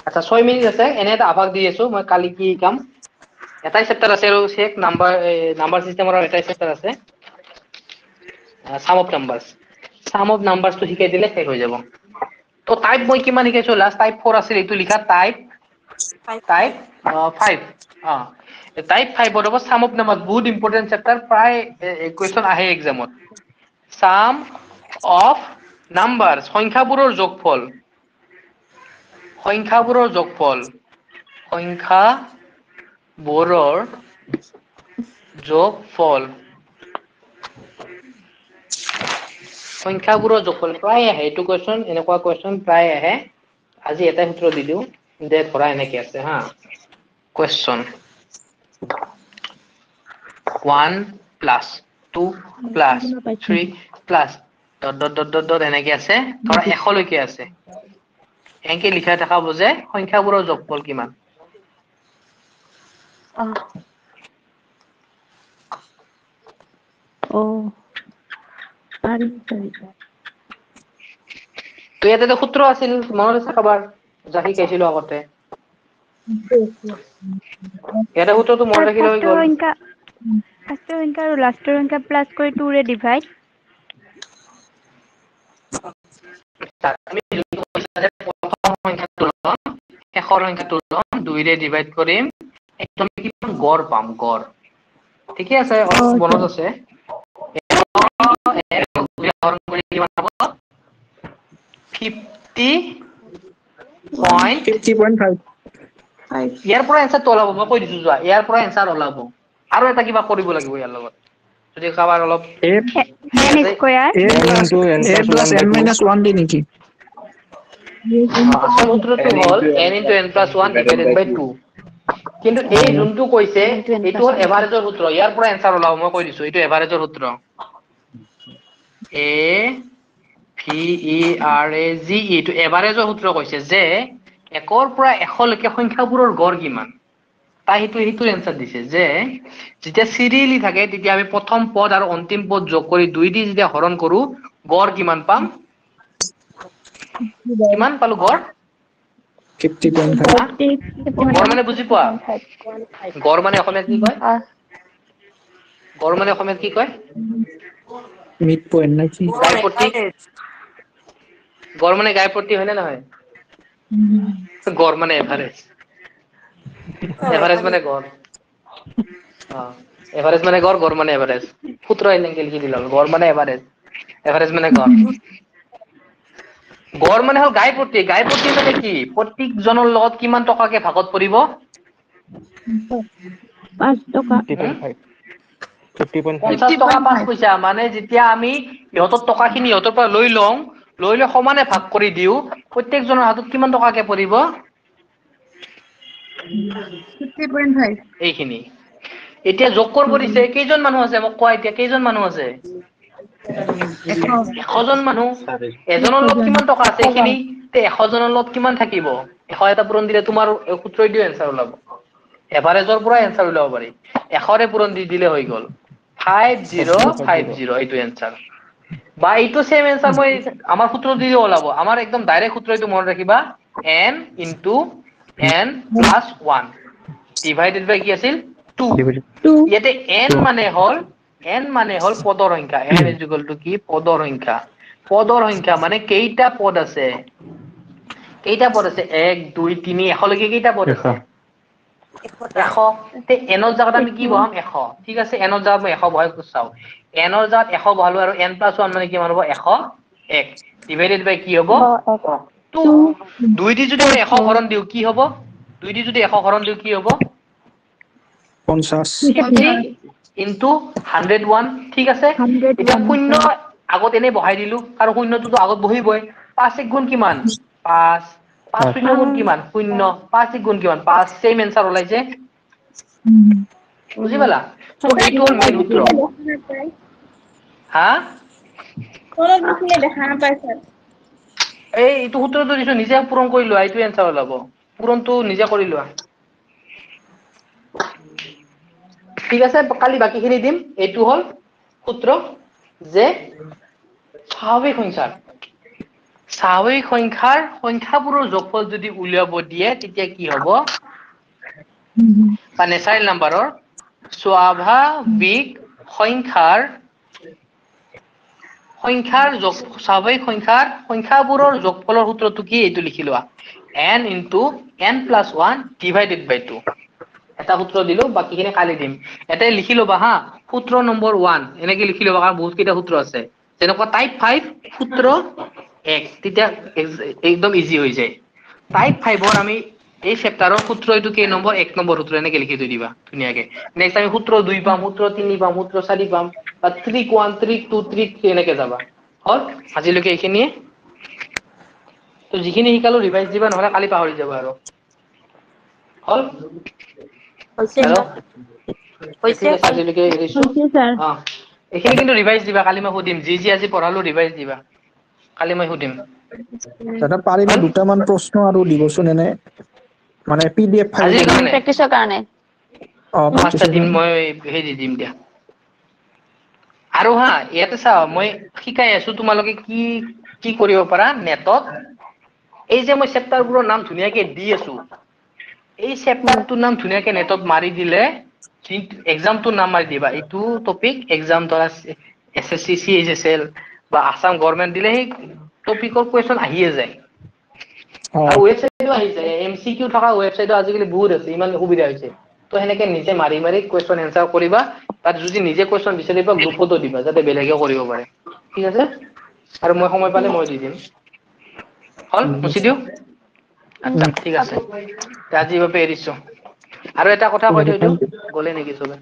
আচ্ছা 6 মিনিট আছে এনে এটা আভাস দি আছো মই কালি কি কাম এটাই চেপ্টাৰ আছে আৰু চেক নাম্বাৰ সিস্টেমৰ এটাই চেপ্টাৰ আছে সাম অফ নাম্বাৰছ টো শিকাই দিলে শেষ হৈ যাব তো টাইপ মই কিমান শিকাইছো লাষ্ট টাইপ 4 আছিল এইটো লিখা টাইপ 5 টাইপ 5 ৰ সাম অফ নাম্বাৰছ বহুত ইম্পৰ্টেন্ট চেপ্টাৰ প্ৰায় কোৱেশ্চন আহে এক্সামত সাম অফ নাম্বাৰছ সংখ্যাবোৰৰ যোগফল সংখ্যাবোৰৰ যোগফল প্ৰায় আহে এইটো কোৱেশ্চন এনেকুৱা কোৱেশ্চন প্ৰায় আহে আজি এটাই সূত্ৰ দিলো যে ধৰা এনেকে আছে হা question 1 plus 2 plus 3 plus dot এনেকে আছে ধৰা 100 লৈকে আছে এনেকে লিখা দেখাব যে সংখ্যাবোৰৰ যোগফল কিমান তো ইয়াতে সূত্ৰ আছিল মনত আছে কাবাৰ যা শিকাইছিলো আগতে ইয়াতে সূত্ৰটো মনত ৰাখিলে হৈ গ'ল ফাৰ্ষ্টৰ সংখ্যা আৰু লাষ্টৰ সংখ্যা প্লাছ কৰি 2 ৰে ডিভাইড আমি যোনটো কৈছা যে প্ৰথম সংখ্যাটো ল'ম শেষৰ সংখ্যাটো ল'ম 2 ৰে ডিভাইড কৰিম একদম কিমান গড় পাম গড় ঠিকে আছে অলপ মনত আছে হৰণ কৰি কিমান হ'ব 50.5 ইয়াৰ পৰা এনসাৰটো ওলাব মই কৈ দিছো যোৱা ইয়াৰ পৰা এনসাৰ ওলাব আৰু এটা কিবা কৰিব লাগিব ইয়াৰ লগত যদি কাবাৰ অলপ a n square a plus n minus 1 দি নেকি আচল সূত্ৰটো হ'ল n * n + 1 divided by 2 কিন্তু এই যোনটো কৈছে এইটো হ'ল এভাৰেজৰ সূত্ৰ ইয়াৰ পৰা এনসাৰ ওলাব মই কৈ দিছো এইটো এভাৰেজৰ সূত্ৰ a v e r a g e এইটো এভাৰেজৰ সূত্ৰ কৈছে যে 1 ৰ পৰা 100 লৈকে সংখ্যাবোৰৰ গড় কিমান তাই সেইটো এনসাৰ দিছে যে যেতিয়া সিৰিয়ালি থাকে তেতিয়া আমি প্ৰথম পদ আৰ অন্তিম পদ যোগ কৰি 2 দি যেতিয়া হৰণ কৰো গড় কিমান পাম কিমান পালো গড় 50.5 গড় মানে বুজি পোৱা গড় মানে অসমীয়াত কি কয় গড় মানে অসমীয়াত কি কয় মিড পয়েন্ট নাকি গাইপতি গড় মানে গাইপতি হয় না নহয় গড় মানে এভারেজ এভারেজ মানে গড় এভারেজ মানে গড় গড় মানে এভারেজ সূত্র এনেকে লিখি দিলাম গড় মানে এভারেজ এভারেজ মানে গড় গড় মানে হল গাইপতি গাইপতি মানে কি প্ৰত্যেক জনৰ লগত কিমান টকাকে ভাগত পৰিব 5 টকা 50 টকা 5 পইচা মানে যেতিয়া আমি ইহঁতৰ টকাখিনি ইহঁতৰ পৰা লৈ সমানে ভাগ কৰি দিও প্ৰত্যেকজনৰ হাতত কিমান টকাকে পৰিব 50.5 এইখিনি এতিয়া যোগ কৰিব দিছে কেইজন মানুহ আছে মোক কোৱা এতিয়া কেইজন মানুহ আছে 100 জন মানুহ এজনৰ লগত কিমান টকা আছে এইখিনি তে 100 জনৰ লগত কিমান থাকিব 100 এটা পূৰণ দিলে তোমাৰ সূত্ৰই দি এনসাৰ ওলাব এভাৰেজৰ পৰা এনসাৰ ওলাব পাৰি 100 ৰে পূৰণ দি দিলে হৈ গ'ল 5050 এইটো এনসাৰ বা এইটো সেম এনসাৰ মই আমাৰ সূত্ৰ দি ওলাব আমাৰ একদম ডাইৰেক্ট সূত্ৰ এইটো মনত ৰাখিবা n * n + 1 ডিভাইডেড বাই কি আছিল 2 ইয়াতে n মানে হল পদৰ সংখ্যা n = কি পদৰ সংখ্যা মানে কেইটা পদ আছে 1 2 3 100 লৈকে কেইটা পদ আছে 100 তে n ৰ জায়গাত আমি কি বহাম 100 ঠিক আছে n ৰ জায়গাত মই 100 বহাই চাও n ৰ জায়গাত 100 বহালো আৰু n + 1 মানে কিমান হ'ব 101 ডিভাইডেড বাই কি হ'ব 2 2 দি যদি আমি 100 হৰণ দিও কি হ'ব 2 দি যদি 100 হৰণ দিও কি হ'ব 50 ইনটু 101 ঠিক আছে এটা শূন্য আগত এনে বহাই দিলো আৰু শূন্যটো আগত বহিবই 5 * গুণ কিমান 5 5 শূন্য গুণ কিমান 0 5 গুণ কিমান 5 সেম आंसर ওলাইছে বুজি পালা তো এইটো হ'ল মেইন সূত্ৰ হা কোন দিছিলে দেখা নাপায় স্যাৰ এইটো সূত্ৰটো দিছো নিজে পূৰণ কৰি লোৱা এইটো आंसर ওলাব পূৰণটো নিজে কৰি লোৱা ঠিক আছে কালি বাকিখিনি দিম এইটো হ'ল সূত্ৰ যে স্বাভাৱিক সংখ্যাৰ সংখ্যাবোৰৰ যোগফল যদি উলিয়াব দিয়ে তেতিয়া কি হ'ব বা নেচাৰেল নাম্বাৰৰ স্বাভাৱিক স্বাভাৱিক সংখ্যাবোৰৰ যোগফলৰ সূত্ৰটো কি এইটো লিখি লোৱা n * n + 1 divided by 2 এটা সূত্ৰ দিলো বাকিখিনি কালি দিম এটাই লিখি লবা হা সূত্ৰ নম্বৰ 1 এনেকে লিখি লবা কাৰণ বহুত কেইটা সূত্ৰ আছে যেনেকুৱা টাইপ 5 সূত্ৰ 1 তেতিয়া একদম ইজি হৈ যায় টাইপ 5 ৰ আমি এই চেপ্টাৰৰ সূত্ৰ এইটো কেই নম্বৰ 1 নম্বৰ সূত্ৰ এনেকে লিখি থৈ দিবা ধুনীয়াকে নেক্সট আমি সূত্ৰ 2 পাম সূত্ৰ 3 পাম সূত্ৰ 4 পাম বা ট্ৰিক 1 ট্ৰিক 2 ট্ৰিক 3 এনেকে যাবা হল আজিলৈকে এইখিনিয়ে তো যিখিনি শিকালো ৰিভাইজ দিবা নহলে কালি পাহৰি যাবা আৰু হল হৈছে হেল্ল' হৈছে ঠিক আছে আজিলৈকে এৰিছো এইখিনি কিন্তু ৰিভাইজ দিবা কালি মই সুধিম যি আজি পঢ়ালো ৰিভাইজ দিবা কালি মই সুধিম দাদা পাৰিলে দুটামান প্ৰশ্ন আৰু দিবচোন এনে মানে পিডিএফ ফাইল আজিৰ কাৰণে প্ৰেক্টিছৰ কাৰণে পাঁচটা দিন মই হেৰি দি দিম দিয়া আৰু হা ইয়াতে চাও মই শিকাই আছো তোমালোকে কি কি কৰিব পাৰা নেটত এই যে মই চেপ্টাৰবোৰৰ নাম ধুনীয়াকে দি আছো এই চেপ্টাৰটোৰ নাম ধুনীয়াকে নেটত মাৰি দিলে এক্সামটোৰ নাম মাৰি দিবা এইটো টপিক এক্সাম ধৰা SSC CHSL বা আসাম গভৰ্ণমেণ্ট দিলে সেই টপিকৰ কুৱেশ্যন আহিয়ে যায় আৰু ৱেবছাইটো আহি যায় MCQ থকা ৱেবছাইটো আজিকালি বহুত আছে ইমান সুবিধা হৈছে তো সেনেকে নিজে মাৰি মাৰি কুৱেশ্যন এনসাৰ কৰিবা আৰু যদি নিজে কুৱেশ্যন বিচাৰিবা গ্ৰুপতো দিবা যাতে বেলেগে কৰিব পাৰে ঠিক আছে আৰু মই সময় পালে মই দি দিম হল মুছি দিও আচ্ছা ঠিক আছে আজি বাবে এৰিছো আৰু এটা কথা কৈ দিও গলে নেকি সবে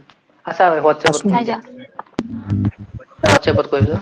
আচ্ছা হোৱাটছএপত কৈ দিও